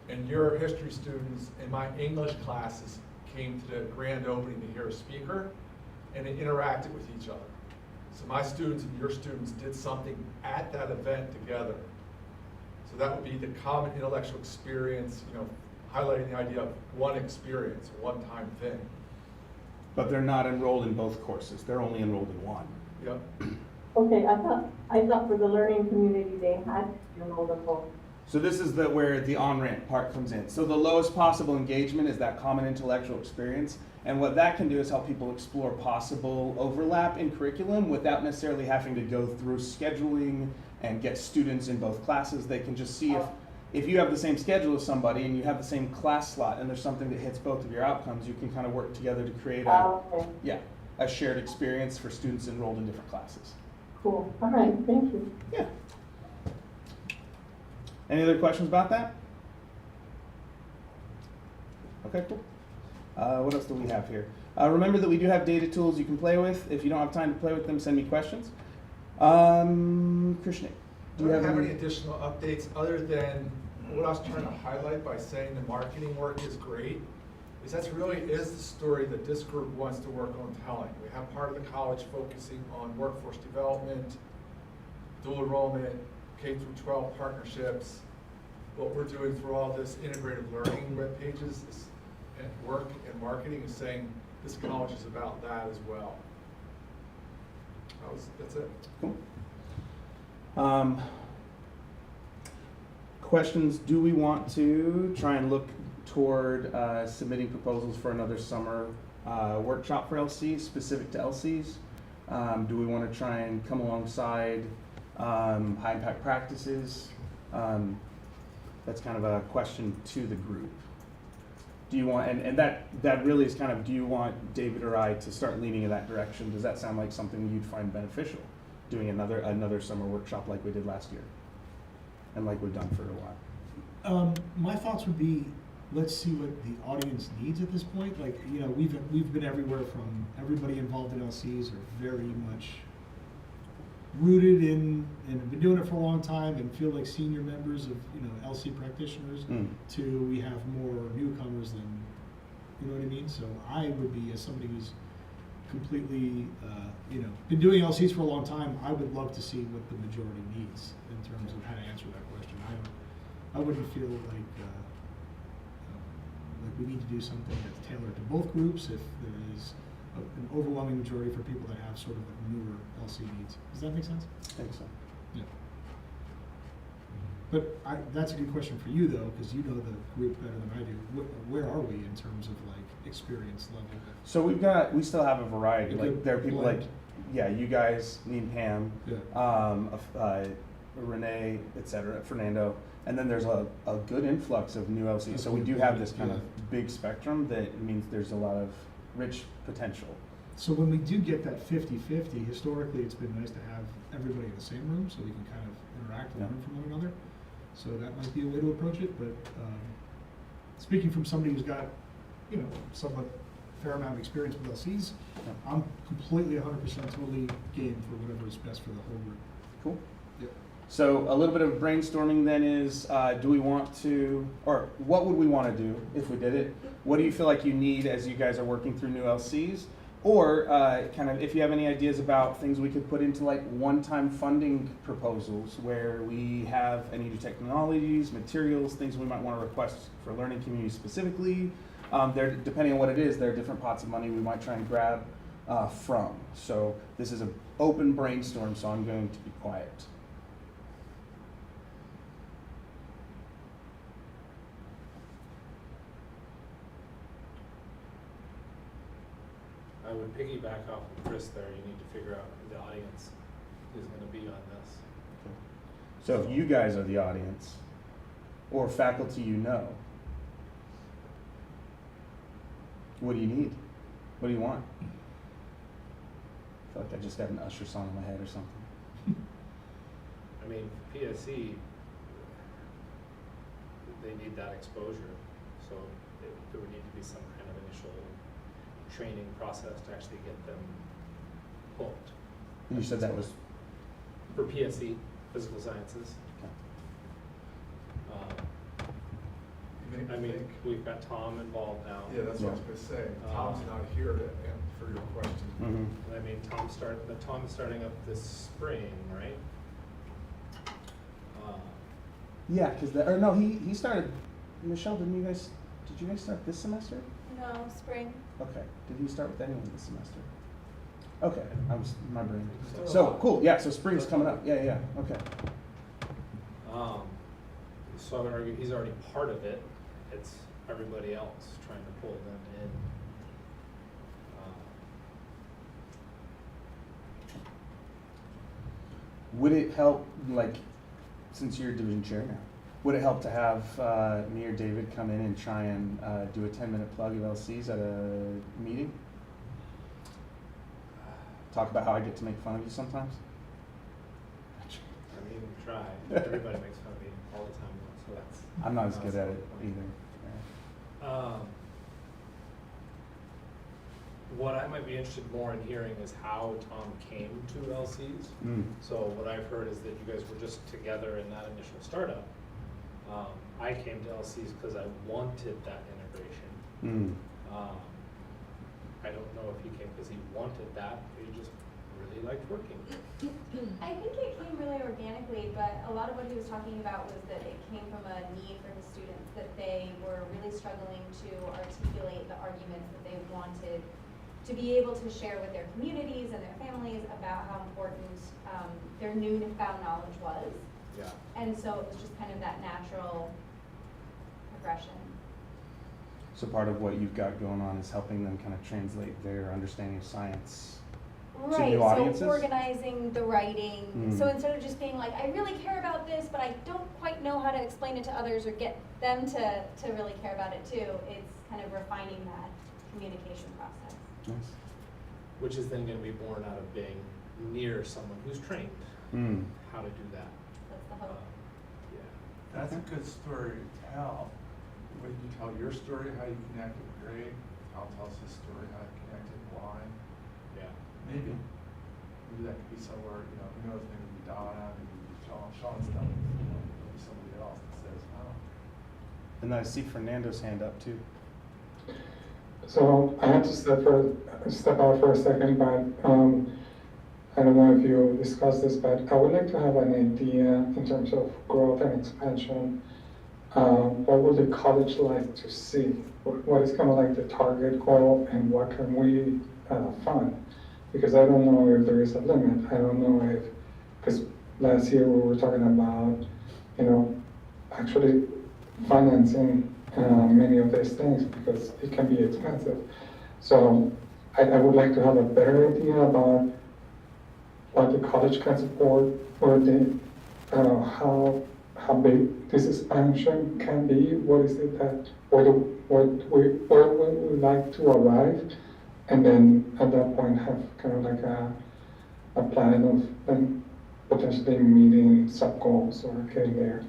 Speaker 9: and your history students in my English classes came to the grand opening to hear a speaker, and they interacted with each other. So my students and your students did something at that event together. So that would be the common intellectual experience, you know, highlighting the idea of one experience, a one-time thing.
Speaker 2: But they're not enrolled in both courses. They're only enrolled in one.
Speaker 9: Yep.
Speaker 17: Okay, I thought for the learning community, they had to enroll them both.
Speaker 2: So this is where the on-ramp part comes in. So the lowest possible engagement is that common intellectual experience. And what that can do is help people explore possible overlap in curriculum without necessarily having to go through scheduling and get students in both classes. They can just see if you have the same schedule as somebody and you have the same class slot and there's something that hits both of your outcomes, you can kind of work together to create a shared experience for students enrolled in different classes.
Speaker 17: Cool. All right, thank you.
Speaker 2: Yeah. Any other questions about that? Okay, cool. What else do we have here? Remember that we do have data tools you can play with. If you don't have time to play with them, send me questions. Krishna,
Speaker 9: Do you have any additional updates other than what I was trying to highlight by saying the marketing work is great? Is that's really is the story that this group wants to work on telling. We have part of the college focusing on workforce development, dual enrollment, K through 12 partnerships. What we're doing through all this integrated learning web pages and work and marketing is saying this college is about that as well. That's it.
Speaker 2: Cool. Questions, do we want to try and look toward submitting proposals for another summer workshop for LCs, specific to LCs? Do we want to try and come alongside high impact practices? That's kind of a question to the group. Do you want, and that really is kind of, do you want David or I to start leaning in that direction? Does that sound like something you'd find beneficial, doing another summer workshop like we did last year and like we've done for a while?
Speaker 6: My thoughts would be, let's see what the audience needs at this point. Like, you know, we've been everywhere from everybody involved in LCs are very much rooted in and have been doing it for a long time and feel like senior members of, you know, LC practitioners to we have more newcomers than, you know what I mean? So I would be, as somebody who's completely, you know, been doing LCs for a long time, I would love to see what the majority needs in terms of how to answer that question. I wouldn't feel like we need to do something that's tailored to both groups if there is an overwhelming majority for people that have sort of like newer LC needs. Does that make sense?
Speaker 2: I think so.
Speaker 6: Yeah. But that's a good question for you though, because you know the group better than I do. Where are we in terms of like experience level?
Speaker 2: So we still have a variety. Like there are people like, yeah, you guys, me and Pam, Renee, etc., Fernando, and then there's a good influx of new LCs. So we do have this kind of big spectrum that means there's a lot of rich potential.
Speaker 6: So when we do get that 50-50, historically it's been nice to have everybody in the same room so we can kind of interact and learn from one another. So that might be a way to approach it. But speaking from somebody who's got, you know, somewhat fair amount of experience with LCs, I'm completely 100% totally game for whatever is best for the whole group.
Speaker 2: Cool.
Speaker 6: Yep.
Speaker 2: So a little bit of brainstorming then is, do we want to, or what would we want to do if we did it? What do you feel like you need as you guys are working through new LCs? Or kind of if you have any ideas about things we could put into like one-time funding proposals where we have any new technologies, materials, things we might want to request for learning communities specifically. Depending on what it is, there are different pots of money we might try and grab from. So this is an open brainstorm, so I'm going to be quiet.
Speaker 18: I would piggyback off of Chris there. You need to figure out who the audience is going to be on this.
Speaker 2: So if you guys are the audience, or faculty you know, what do you need? What do you want? I feel like I just got an Usher song in my head or something.
Speaker 18: I mean, PSE, they need that exposure. So there would need to be some kind of initial training process to actually get them hooked.
Speaker 2: And you said that was?
Speaker 18: For PSE, physical sciences. I mean, we've got Tom involved now.
Speaker 9: Yeah, that's what I was going to say. Tom's not here to answer your question.
Speaker 18: I mean, Tom's starting up this spring, right?
Speaker 2: Yeah, because or no, he started. Michelle, did you guys start this semester?
Speaker 1: No, spring.
Speaker 2: Okay. Did he start with anyone this semester? Okay, my brain.
Speaker 18: Still a
Speaker 2: So
Speaker 18: lot.
Speaker 2: cool. Yeah. So spring's coming up. Yeah, yeah. Okay.
Speaker 18: So I would argue he's already part of it. It's everybody else trying to pull them in.
Speaker 2: Would it help, like, since you're division chair now, would it help to have me or David come in and try and do a 10-minute plug of LCs at a meeting? Talk about how I get to make fun of you sometimes?
Speaker 18: I mean, try. Everybody makes fun of me all the time, so that's.
Speaker 2: I'm not as good at
Speaker 18: the
Speaker 2: it
Speaker 18: point.
Speaker 2: either.
Speaker 18: What I might be interested more in hearing is how Tom came to LCs. So what I've heard is that you guys were just together in that initial startup. I came to LCs because I wanted that integration. I don't know if he came because he wanted that, or he just really liked working.
Speaker 1: I think it came really organically, but a lot of what he was talking about was that it came from a need for his students, that they were really struggling to articulate the arguments that they wanted to be able to share with their communities and their families about how important their newfound knowledge was.
Speaker 18: Yeah.
Speaker 1: And so it was just kind of that natural progression.
Speaker 2: So part of what you've got going on is helping them kind of translate their understanding of science to
Speaker 1: Right,
Speaker 2: new audiences?
Speaker 1: so organizing the writing.
Speaker 2: Mm.
Speaker 1: So instead of just being like, I really care about this, but I don't quite know how to explain it to others or get them to really care about it too, it's kind of refining that communication process.
Speaker 2: Nice.
Speaker 18: Which is then going to be born out of being near someone who's trained how to do that.
Speaker 1: That's the hope.
Speaker 18: Yeah.
Speaker 9: That's a good story to tell. When you tell your story, how you connected with Greg, Tom tells his story, how he connected with Wine.
Speaker 18: Yeah.
Speaker 9: Maybe that could be somewhere, who knows, maybe it'd be Donna, maybe it'd be Sean's done, maybe somebody else that says, oh.
Speaker 2: And then I see Fernando's hand up too.
Speaker 8: So I had to step out for a second, but I don't know if you discussed this, but I would like to have an idea in terms of growth and expansion. What would the college like to see? What is kind of like the target goal, and what can we fund? Because I don't know if there is a limit. I don't know if, because last year we were talking about, actually financing many of these things because it can be expensive. So I would like to have a better idea about what the college can support, or how big this expansion can be. What is it that where we would like to arrive, and then at that point have kind of like a plan of then potentially meeting sub goals or getting there.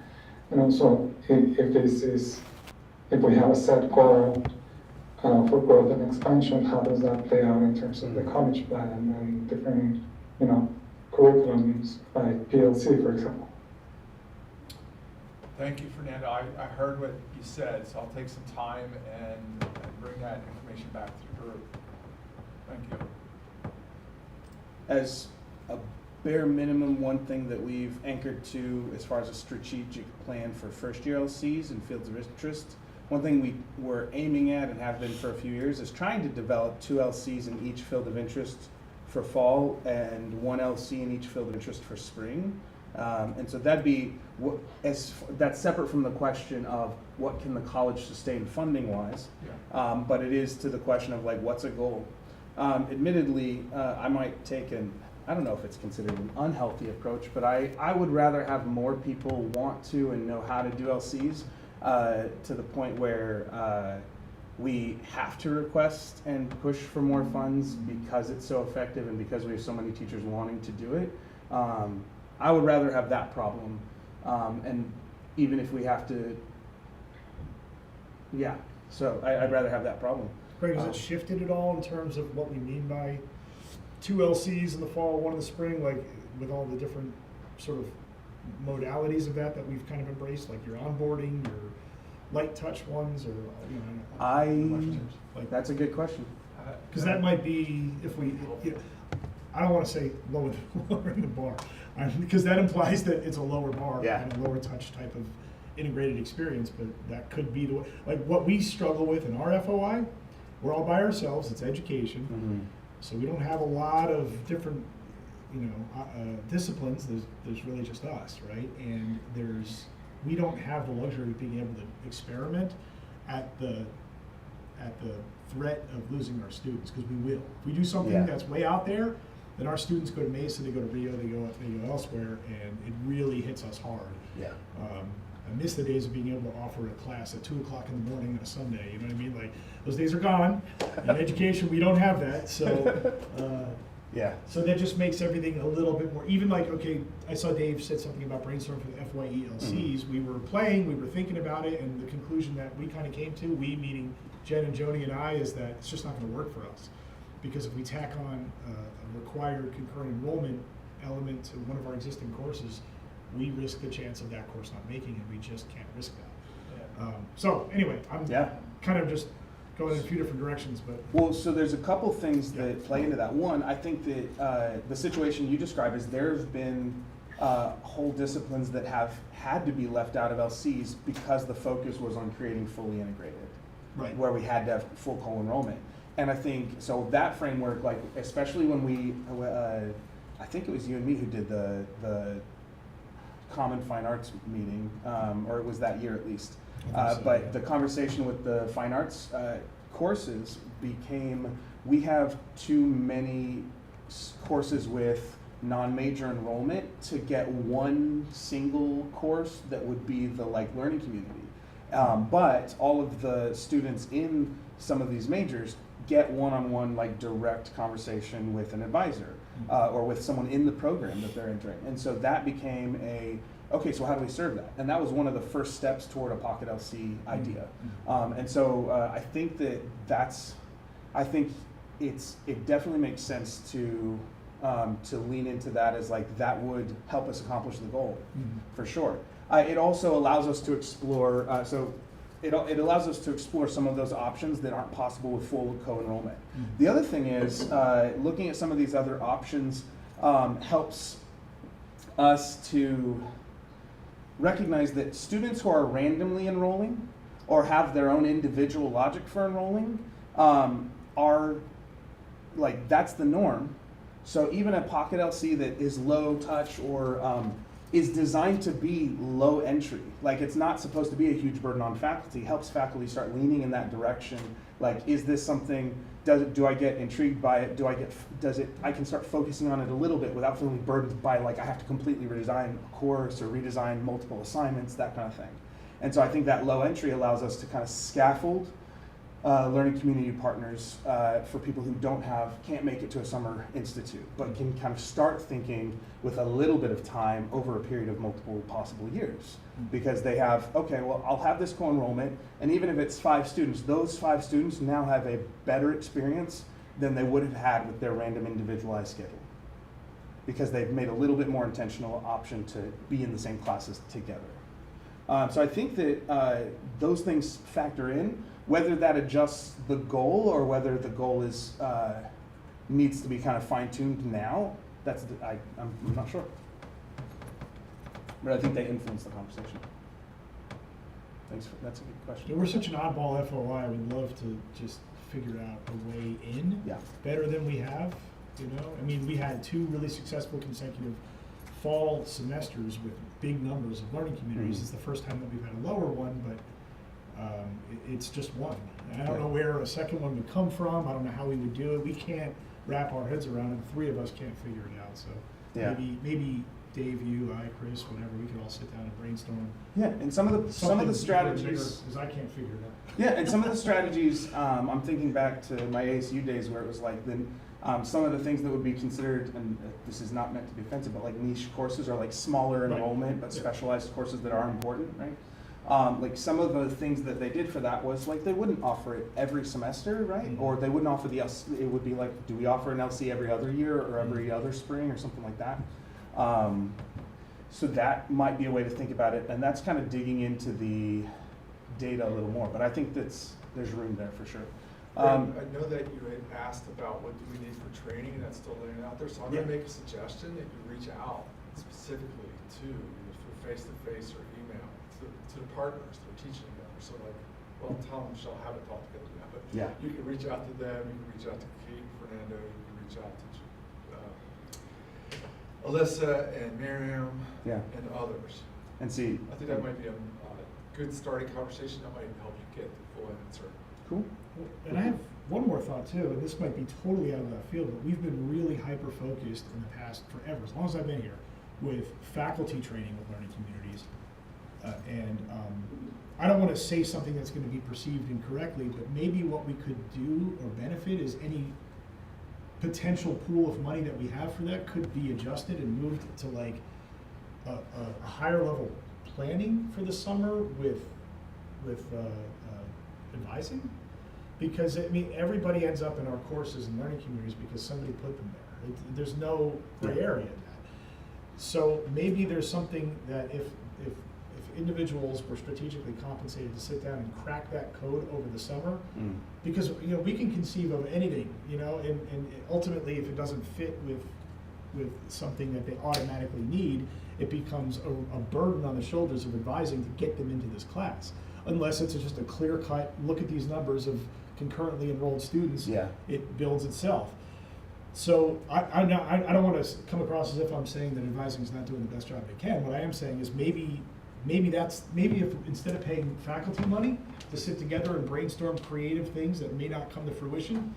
Speaker 8: And also if we have a set goal for growth and expansion, how does that play out in terms of the college plan and different, curriculums like PLC, for example?
Speaker 9: Thank you, Fernando. I heard what you said, so I'll take some time and bring that information back to the group. Thank you.
Speaker 2: As a bare minimum, one thing that we've anchored to as far as a strategic plan for first year LCs and fields of interest, one thing we were aiming at and have been for a few years is trying to develop 2 LCs in each field of interest for fall and 1 LC in each field of interest for spring. And so that'd be, that's separate from the question of what can the college sustain funding wise, but it is to the question of like, what's a goal? Admittedly, I might take I don't know if it's considered an unhealthy approach, but I would rather have more people want to and know how to do LCs to the point where we have to request and push for more funds because it's so effective and because we have so many teachers wanting to do it. I would rather have that problem, and even if we have to, so I'd rather have that problem.
Speaker 6: Greg, has it shifted at all in terms of what we mean by 2 LCs in the fall, 1 in the spring, like with all the different sort of modalities of that we've kind of embraced, like your onboarding, your light touch ones, or
Speaker 2: that's a good question.
Speaker 6: Because that might be, if we, I don't want to say lowering the bar, Because that implies that it's a lower bar
Speaker 2: Yeah.
Speaker 6: and a lower touch type of integrated experience, but that could be the way, like what we struggle with in our FOI, we're all by ourselves, it's education.
Speaker 2: Mm-hmm.
Speaker 6: So we don't have a lot of different, disciplines. There's really just us, right? And we don't have the luxury of being able to experiment at the threat of losing our students, because we will. If we do something
Speaker 2: Yeah.
Speaker 6: that's way out there, then our students go to Mesa, they go to Rio, they go elsewhere, and it really hits us hard.
Speaker 2: Yeah.
Speaker 6: I miss the days of being able to offer a class at 2 o'clock in the morning on a Sunday. You know what I mean? Like, those days are gone. In education, we don't have that. So,
Speaker 2: Yeah.
Speaker 6: so that just makes everything a little bit more, even like, okay, I saw Dave said something about brainstorm for the FYE LCs. We were playing, we were thinking about it, and the conclusion that we kind of came to, we meaning Jen and Joni and I, is that it's just not going to work for us. Because if we tack on a required concurrent enrollment element to one of our existing courses, we risk the chance of that course not making it. We just can't risk that. So anyway, I'm kind of just going in a few different directions, but.
Speaker 2: Well, so there's a couple things that play into that. One, I think that the situation you describe is there have been whole disciplines that have had to be left out of LCs because the focus was on creating fully integrated,
Speaker 6: right,
Speaker 2: where we had to have full co-enrollment. And I think, so that framework, like, especially when we, I think it was you and me who did the Common Fine Arts meeting, or it was that year at least. But the conversation with the fine arts courses became, we have too many courses with non-major enrollment to get one single course that would be the learning community. But all of the students in some of these majors get one-on-one direct conversation with an advisor or with someone in the program that they're entering. And so that became okay, so how do we serve that? And that was one of the first steps toward a Pocket LC idea. And so I think it definitely makes sense to lean into that as that would help us accomplish the goal, for sure. It also allows us to explore, it allows us to explore some of those options that aren't possible with full co-enrollment. The other thing is, looking at some of these other options helps us to recognize that students who are randomly enrolling or have their own individual logic for enrolling are, that's the norm. So even a Pocket LC that is low touch or is designed to be low entry, it's not supposed to be a huge burden on faculty, helps faculty start leaning in that direction. Is this something, do I get intrigued by it? I can start focusing on it a little bit without feeling burdened by I have to completely redesign a course or redesign multiple assignments, that kind of thing. And so I think that low entry allows us to kind of scaffold learning community partners for people who can't make it to a summer institute, but can kind of start thinking with a little bit of time over a period of multiple possible years. Because they have, okay, well, I'll have this co-enrollment, and even if it's 5 students, those 5 students now have a better experience than they would have had with their random individualized schedule. Because they've made a little bit more intentional option to be in the same classes together. So I think that those things factor in. Whether that adjusts the goal or whether the goal is needs to be kind of fine-tuned now, I'm not sure. But I think they influence the conversation. That's a good question.
Speaker 6: We're such an oddball FOI. I would love to just figure out a way in better than we have. I mean, we had 2 really successful consecutive fall semesters with big numbers of learning communities. It's the first time that we've had a lower one, but it's just one. And I don't know where a second one would come from. I don't know how we would do it. We can't wrap our heads around it. The 3 of us can't figure it out. So maybe Dave, you, I, Chris, whatever, we could all sit down and brainstorm.
Speaker 2: Yeah, and some of the strategies,
Speaker 6: because I can't figure it out.
Speaker 2: Yeah, and some of the strategies, I'm thinking back to my ASU days where it was some of the things that would be considered, and this is not meant to be offensive, but niche courses are smaller enrollment, but specialized courses that are important, right? Some of the things that they did for that was they wouldn't offer it every semester, right? Or they wouldn't offer it would be do we offer an LC every other year or every other spring or something like that? So that might be a way to think about it, and that's kind of digging into the data a little more, but I think there's room there for sure.
Speaker 9: I know that you had asked about what do we need for training, and that's still laying out there, so I'm going to make a suggestion that you reach out specifically to, either through face-to-face or email, to the partners that are teaching together. So like, well, Tom and Michelle haven't talked together yet, but
Speaker 2: Yeah.
Speaker 9: you can reach out to them, you can reach out to Kate, Fernando, you can reach out to Alyssa and Miriam
Speaker 2: Yeah.
Speaker 9: and others.
Speaker 2: And see.
Speaker 9: I think that might be a good starting conversation that might help you get the full answer.
Speaker 2: Cool.
Speaker 6: And I have one more thought too, and this might be totally out of left field, but we've been really hyper-focused in the past forever, as long as I've been here, with faculty training with learning communities. I don't want to say something that's going to be perceived incorrectly, but maybe what we could do or benefit is any potential pool of money that we have for that could be adjusted and moved to like a higher level planning for the summer with advising. Because I mean, everybody ends up in our courses and learning communities because somebody put them there. There's no gray area in that. So maybe there's something that if individuals were strategically compensated to sit down and crack that code over the summer, because we can conceive of anything, and ultimately if it doesn't fit with something that they automatically need, it becomes a burden on the shoulders of advising to get them into this class. Unless it's just a clear cut, look at these numbers of concurrently enrolled students, it builds itself. So I don't want to come across as if I'm saying that advising is not doing the best job they can. What I am saying is maybe if instead of paying faculty money to sit together and brainstorm creative things that may not come to fruition,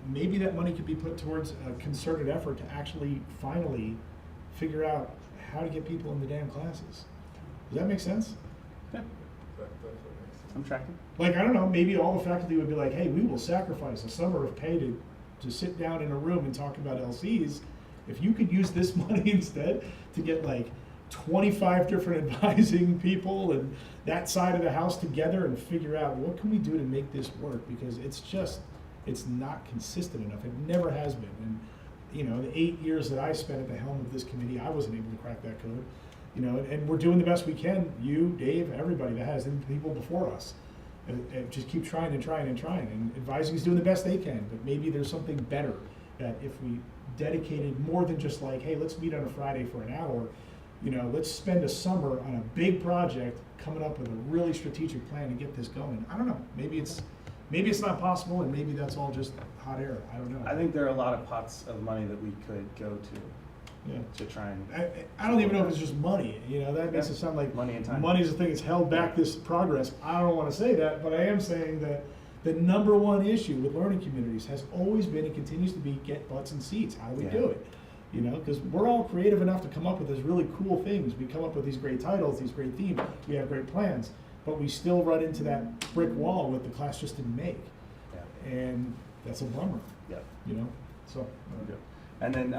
Speaker 6: maybe that money could be put towards a concerted effort to actually finally figure out how to get people in the damn classes. Does that make sense?
Speaker 2: Yeah. I'm tracking.
Speaker 6: Like, I don't know, maybe all the faculty would be like, hey, we will sacrifice a summer of pay to sit down in a room and talk about LCs. If you could use this money instead to get like 25 different advising people and that side of the house together and figure out what can we do to make this work, because it's not consistent enough. It never has been. And the 8 years that I spent at the helm of this committee, I wasn't able to crack that code. And we're doing the best we can. You, Dave, everybody that has, and the people before us, and just keep trying and trying and trying. And advising is doing the best they can, but maybe there's something better that if we dedicated more than just like, hey, let's meet on a Friday for an hour. Let's spend a summer on a big project, coming up with a really strategic plan to get this going. I don't know. Maybe it's not possible, and maybe that's all just hot air. I don't know.
Speaker 2: I think there are a lot of pots of money that we could go to.
Speaker 6: Yeah.
Speaker 2: To try and.
Speaker 6: I don't even know if it's just money. That makes it sound like
Speaker 2: money and time.
Speaker 6: Money is the thing that's held back this progress. I don't want to say that, but I am saying that the number one issue with learning communities has always been and continues to be get butts and seats. How do we do it? Because we're all creative enough to come up with these really cool things. We come up with these great titles, these great themes. We have great plans, but we still run into that brick wall with the class just didn't make. Yeah. And that's a bummer.
Speaker 2: Yeah.
Speaker 6: So.
Speaker 2: And then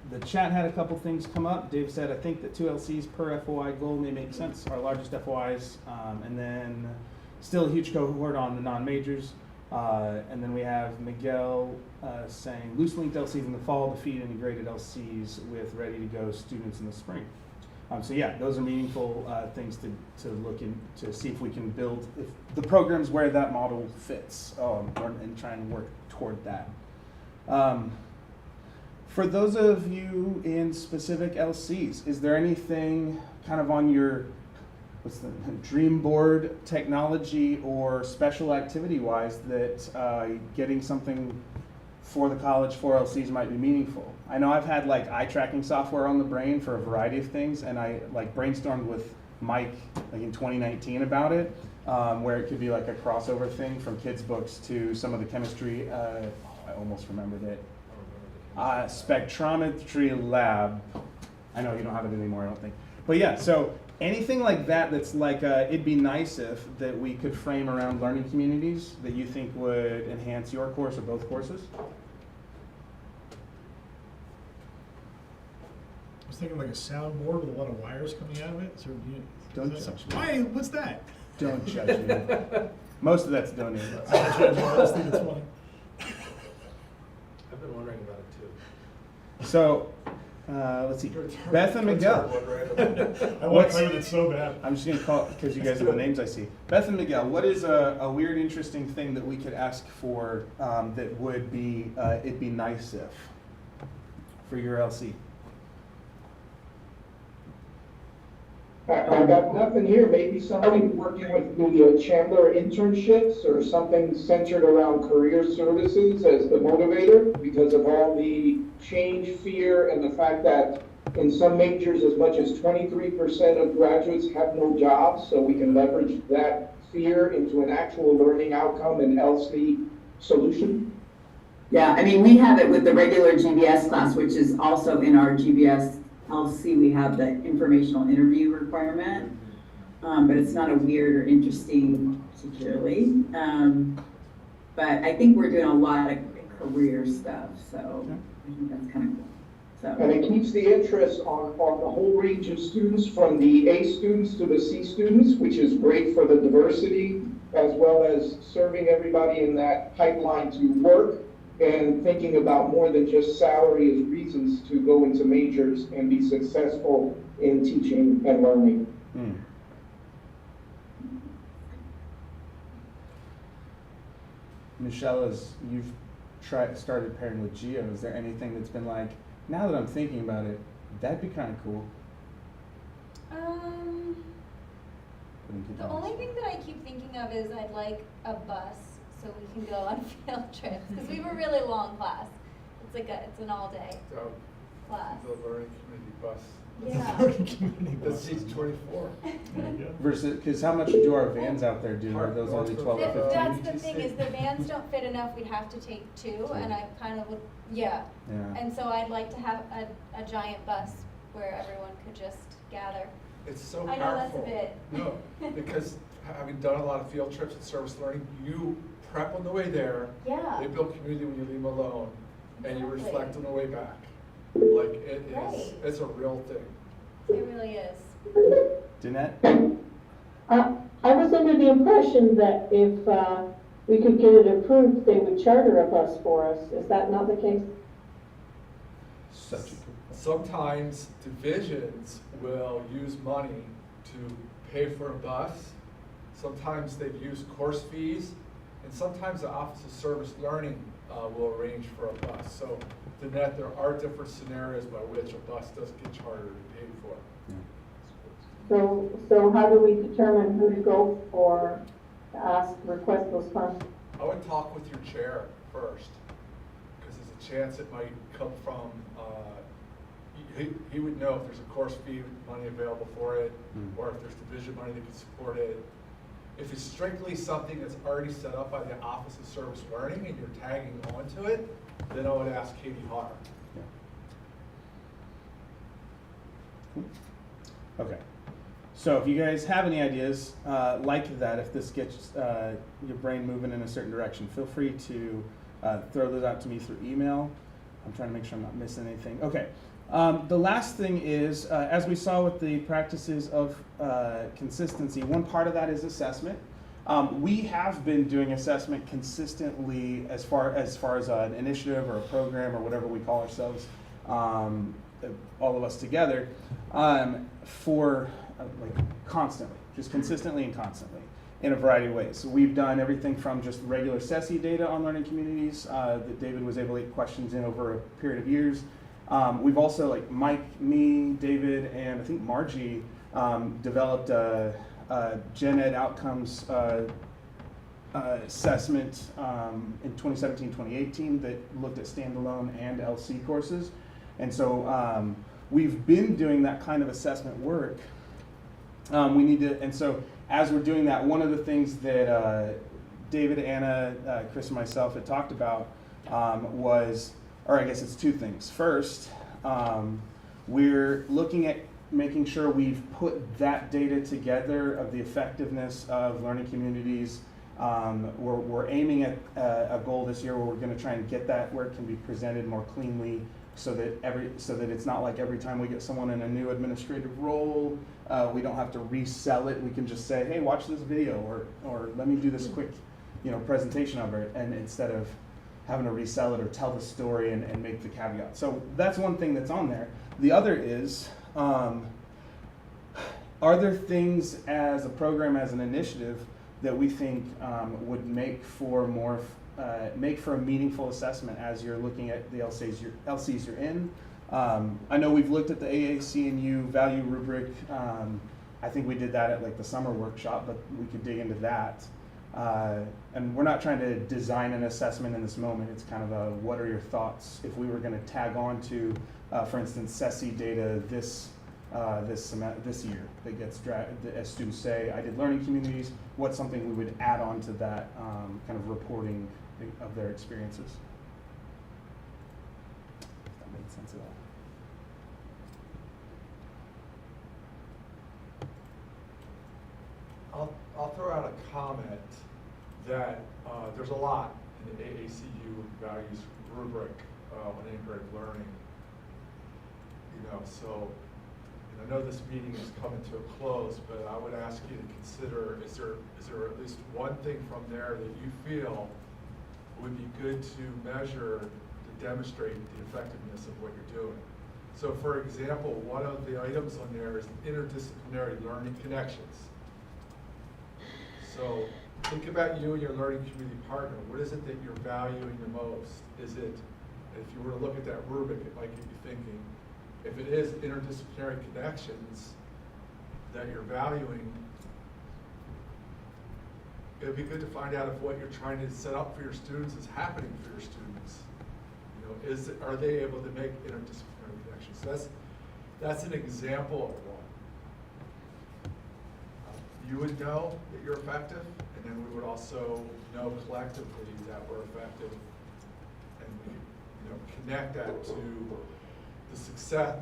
Speaker 2: the chat had a couple things come up. Dave said, I think that 2 LCs per FOI goal may make sense, our largest FOIs. And then still a huge cohort on the non-majors. And then we have Miguel saying, loose linked LCs in the fall to feed integrated LCs with ready to go students in the spring. So yeah, those are meaningful things to look in to see if we can build if the programs where that model fits and try and work toward that. For those of you in specific LCs, is there anything kind of on your dream board technology or special activity wise that getting something for the college for LCs might be meaningful? I know I've had like eye tracking software on the brain for a variety of things, and I like brainstormed with Mike like in 2019 about it, where it could be like a crossover thing from kids' books to some of the chemistry. I almost remembered it. Spectrometry lab. I know you don't have it anymore, I don't think. But yeah, so anything like that that's like it'd be nice if that we could frame around learning communities that you think would enhance your course or both courses.
Speaker 6: I was thinking like a soundboard with a lot of wires coming out of it. So
Speaker 2: Don't judge me.
Speaker 6: Why? What's that?
Speaker 2: Don't judge me. Most of that's donated.
Speaker 6: I just think it's funny.
Speaker 18: I've been wondering about it too.
Speaker 2: So, let's see. Beth and Miguel.
Speaker 6: I want to play with it so bad.
Speaker 2: I'm just going to call it because you guys are the names I see. Beth and Miguel, what is a weird, interesting thing that we could ask for that would be, it'd be nice if, for your LC?
Speaker 5: I got nothing here, maybe something working with the Chandler internships or something centered around career services as the motivator because of all the change fear and the fact that in some majors, as much as 23% of graduates have no jobs, so we can leverage that fear into an actual learning outcome and LC solution.
Speaker 14: Yeah, I mean, we have it with the regular GBS class, which is also in our GBS LC, we have the informational interview requirement, but it's not a weird or interesting particularly. But I think we're doing a lot of career stuff, so I think that's kind of cool. So.
Speaker 5: And it keeps the interest on the whole range of students, from the A students to the C students, which is great for the diversity, as well as serving everybody in that pipeline to work and thinking about more than just salary as reasons to go into majors and be successful in teaching and learning.
Speaker 2: Michelle, as you've started pairing with Geo, is there anything that's been like, now that I'm thinking about it, that'd be kind of cool?
Speaker 1: The only thing that I keep thinking of is I'd like a bus so we can go on field trips, because we have a really long class. It's like it's an all-day class.
Speaker 9: The learning community bus.
Speaker 1: Yeah.
Speaker 9: That's seats 24.
Speaker 2: Versus, because how much do our vans out there do? Are those only 12 or 15?
Speaker 1: That's the thing, is the vans don't fit enough. We'd have to take two, and I kind of would, yeah. And so I'd like to have a giant bus where everyone could just gather.
Speaker 9: It's so
Speaker 1: I know that's a
Speaker 9: powerful.
Speaker 1: bit.
Speaker 9: No, because having done a lot of field trips and service learning, you prep on the way there.
Speaker 1: Yeah.
Speaker 9: They build community when you leave them alone, and you
Speaker 1: Exactly.
Speaker 9: reflect on the way back. Like it is,
Speaker 1: Right.
Speaker 9: it's a real thing.
Speaker 1: It really is.
Speaker 2: Danette?
Speaker 17: I was under the impression that if we could get it approved, they would charter a bus for us. Is that not the case?
Speaker 2: Such a good point.
Speaker 9: Sometimes divisions will use money to pay for a bus. Sometimes they use course fees, and sometimes the Office of Service Learning will arrange for a bus. So, Danette, there are different scenarios by which a bus does get chartered and paid for.
Speaker 17: So how do we determine who to go for to request those funds?
Speaker 9: I would talk with your chair first, because there's a chance it might come from, he would know if there's a course fee money available for it, or if there's division money that can support it. If it's strictly something that's already set up by the Office of Service Learning and you're tagging onto it, then I would ask Katie Har.
Speaker 2: Okay. So if you guys have any ideas like that, if this gets your brain moving in a certain direction, feel free to throw those out to me through email. I'm trying to make sure I'm not missing anything. Okay. The last thing is, as we saw with the practices of consistency, one part of that is assessment. We have been doing assessment consistently as far as an initiative or a program or whatever we call ourselves, all of us together, for like constantly, just consistently and constantly in a variety of ways. So we've done everything from just regular SESI data on learning communities that David was able to get questions in over a period of years. We've also, like Mike, me, David, and I think Margie developed a Gen Ed outcomes assessment in 2017-2018 that looked at standalone and LC courses. And so we've been doing that kind of assessment work. We need to, and so as we're doing that, one of the things that David, Anna, Chris, and myself had talked about was, or I guess it's two things. First, we're looking at making sure we've put that data together of the effectiveness of learning communities. We're aiming at a goal this year where we're going to try and get that where it can be presented more cleanly, so that it's not like every time we get someone in a new administrative role, we don't have to resell it. We can just say, hey, watch this video, or let me do this quick, presentation of it, and instead of having to resell it or tell the story and make the caveat. So that's one thing that's on there. The other is, are there things as a program, as an initiative, that we think would make for a meaningful assessment as you're looking at the LCs you're in? I know we've looked at the AAC&U value rubric I think we did that at like the summer workshop, but we could dig into that. And we're not trying to design an assessment in this moment. It's kind of a, what are your thoughts if we were going to tag on to, for instance, SESI data this year that gets as students say, I did learning communities. What's something we would add on to that kind of reporting of their experiences? If that made sense at all.
Speaker 9: I'll throw out a comment that there's a lot in the AACU values rubric on integrated learning. So I know this meeting is coming to a close, but I would ask you to consider, is there at least one thing from there that you feel would be good to measure to demonstrate the effectiveness of what you're doing? So for example, one of the items on there is interdisciplinary learning connections. So think about you and your learning community partner. What is it that you're valuing the most? Is it, if you were to look at that rubric, it might get you thinking, if it is interdisciplinary connections that you're valuing, it would be good to find out if what you're trying to set up for your students is happening for your students. Are they able to make interdisciplinary connections? So that's an example of one. You would know that you're effective, and then we would also know collectively that we're effective, and we connect that to the success,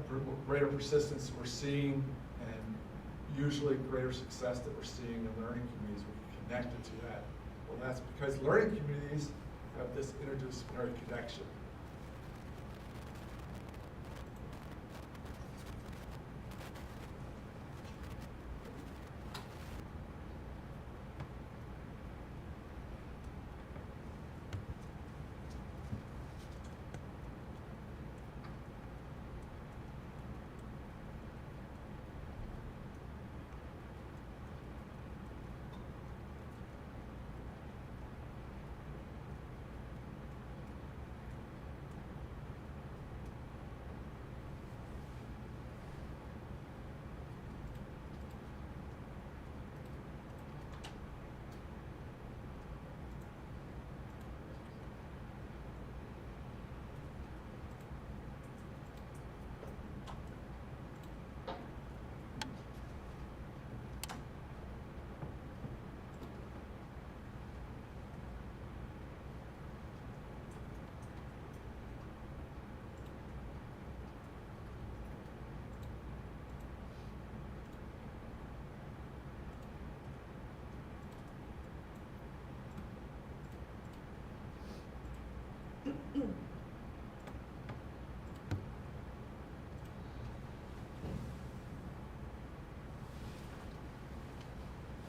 Speaker 9: greater persistence we're seeing, and usually greater success that we're seeing in learning communities. We can connect it to that. Well, that's because learning communities have this interdisciplinary connection.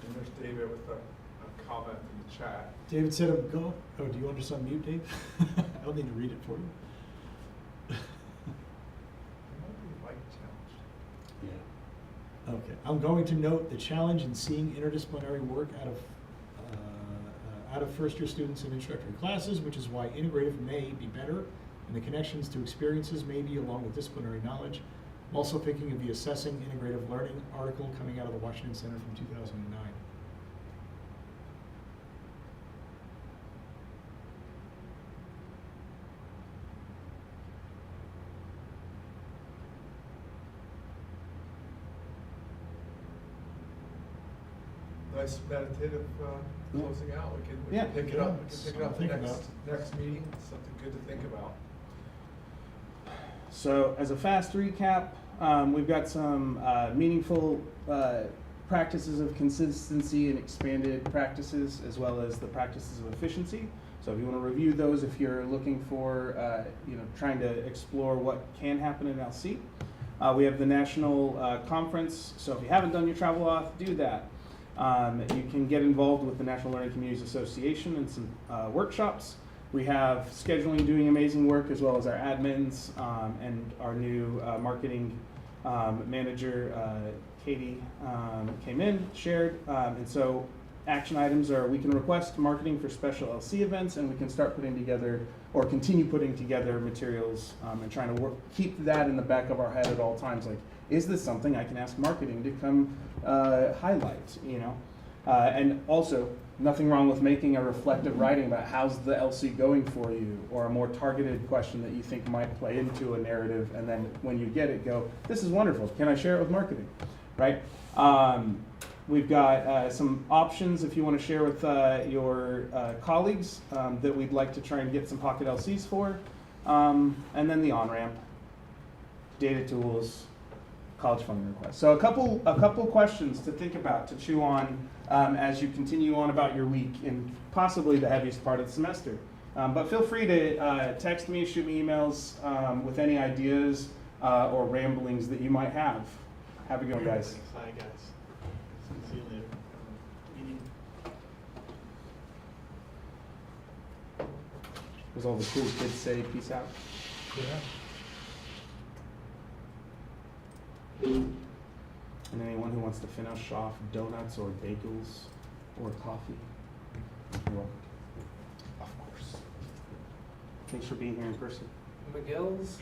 Speaker 9: And there's David with a comment in the chat.
Speaker 6: David said, "Go." Oh, do you want to just unmute, Dave? I don't need to read it for you. Okay, I'm going to note the challenge in seeing interdisciplinary work out of first-year students in introductory classes, which is why integrative may be better, and the connections to experiences may be along with disciplinary knowledge. I'm also thinking of the Assessing Integrative Learning article coming out of the Washington Center from 2009.
Speaker 9: Nice meditative closing out. We
Speaker 2: Yeah.
Speaker 9: can pick it up. We can pick it up
Speaker 6: Think
Speaker 9: next meeting. Something good to think about.
Speaker 2: So as a fast recap, we've got some meaningful practices of consistency and expanded practices, as well as the practices of efficiency. So if you want to review those, if you're looking for, trying to explore what can happen in LC. We have the national conference, so if you haven't done your travel auth, do that. You can get involved with the National Learning Communities Association and some workshops. We have scheduling doing amazing work, as well as our admins and our new marketing manager, Katie, came in, shared. And so action items are, we can request marketing for special LC events, and we can start putting together or continue putting together materials and trying to keep that in the back of our head at all times. Like, is this something I can ask marketing to come highlight, you know? And also, nothing wrong with making a reflective writing about how's the LC going for you, or a more targeted question that you think might play into a narrative, and then when you get it, go, this is wonderful, can I share it with marketing, right? We've got some options if you want to share with your colleagues that we'd like to try and get some pocket LCs for, and then the on-ramp, data tools, college funding requests. So a couple questions to think about, to chew on as you continue on about your week in possibly the heaviest part of the semester. But feel free to text me, shoot me emails with any ideas or ramblings that you might have. Have a good one, guys.
Speaker 7: Bye, guys. See you later.
Speaker 2: Does all the cool kids say peace out?
Speaker 7: Yeah.
Speaker 2: And anyone who wants to finish off donuts or bagels or coffee, you're welcome. Of course. Thanks for being here in person.
Speaker 18: McGill's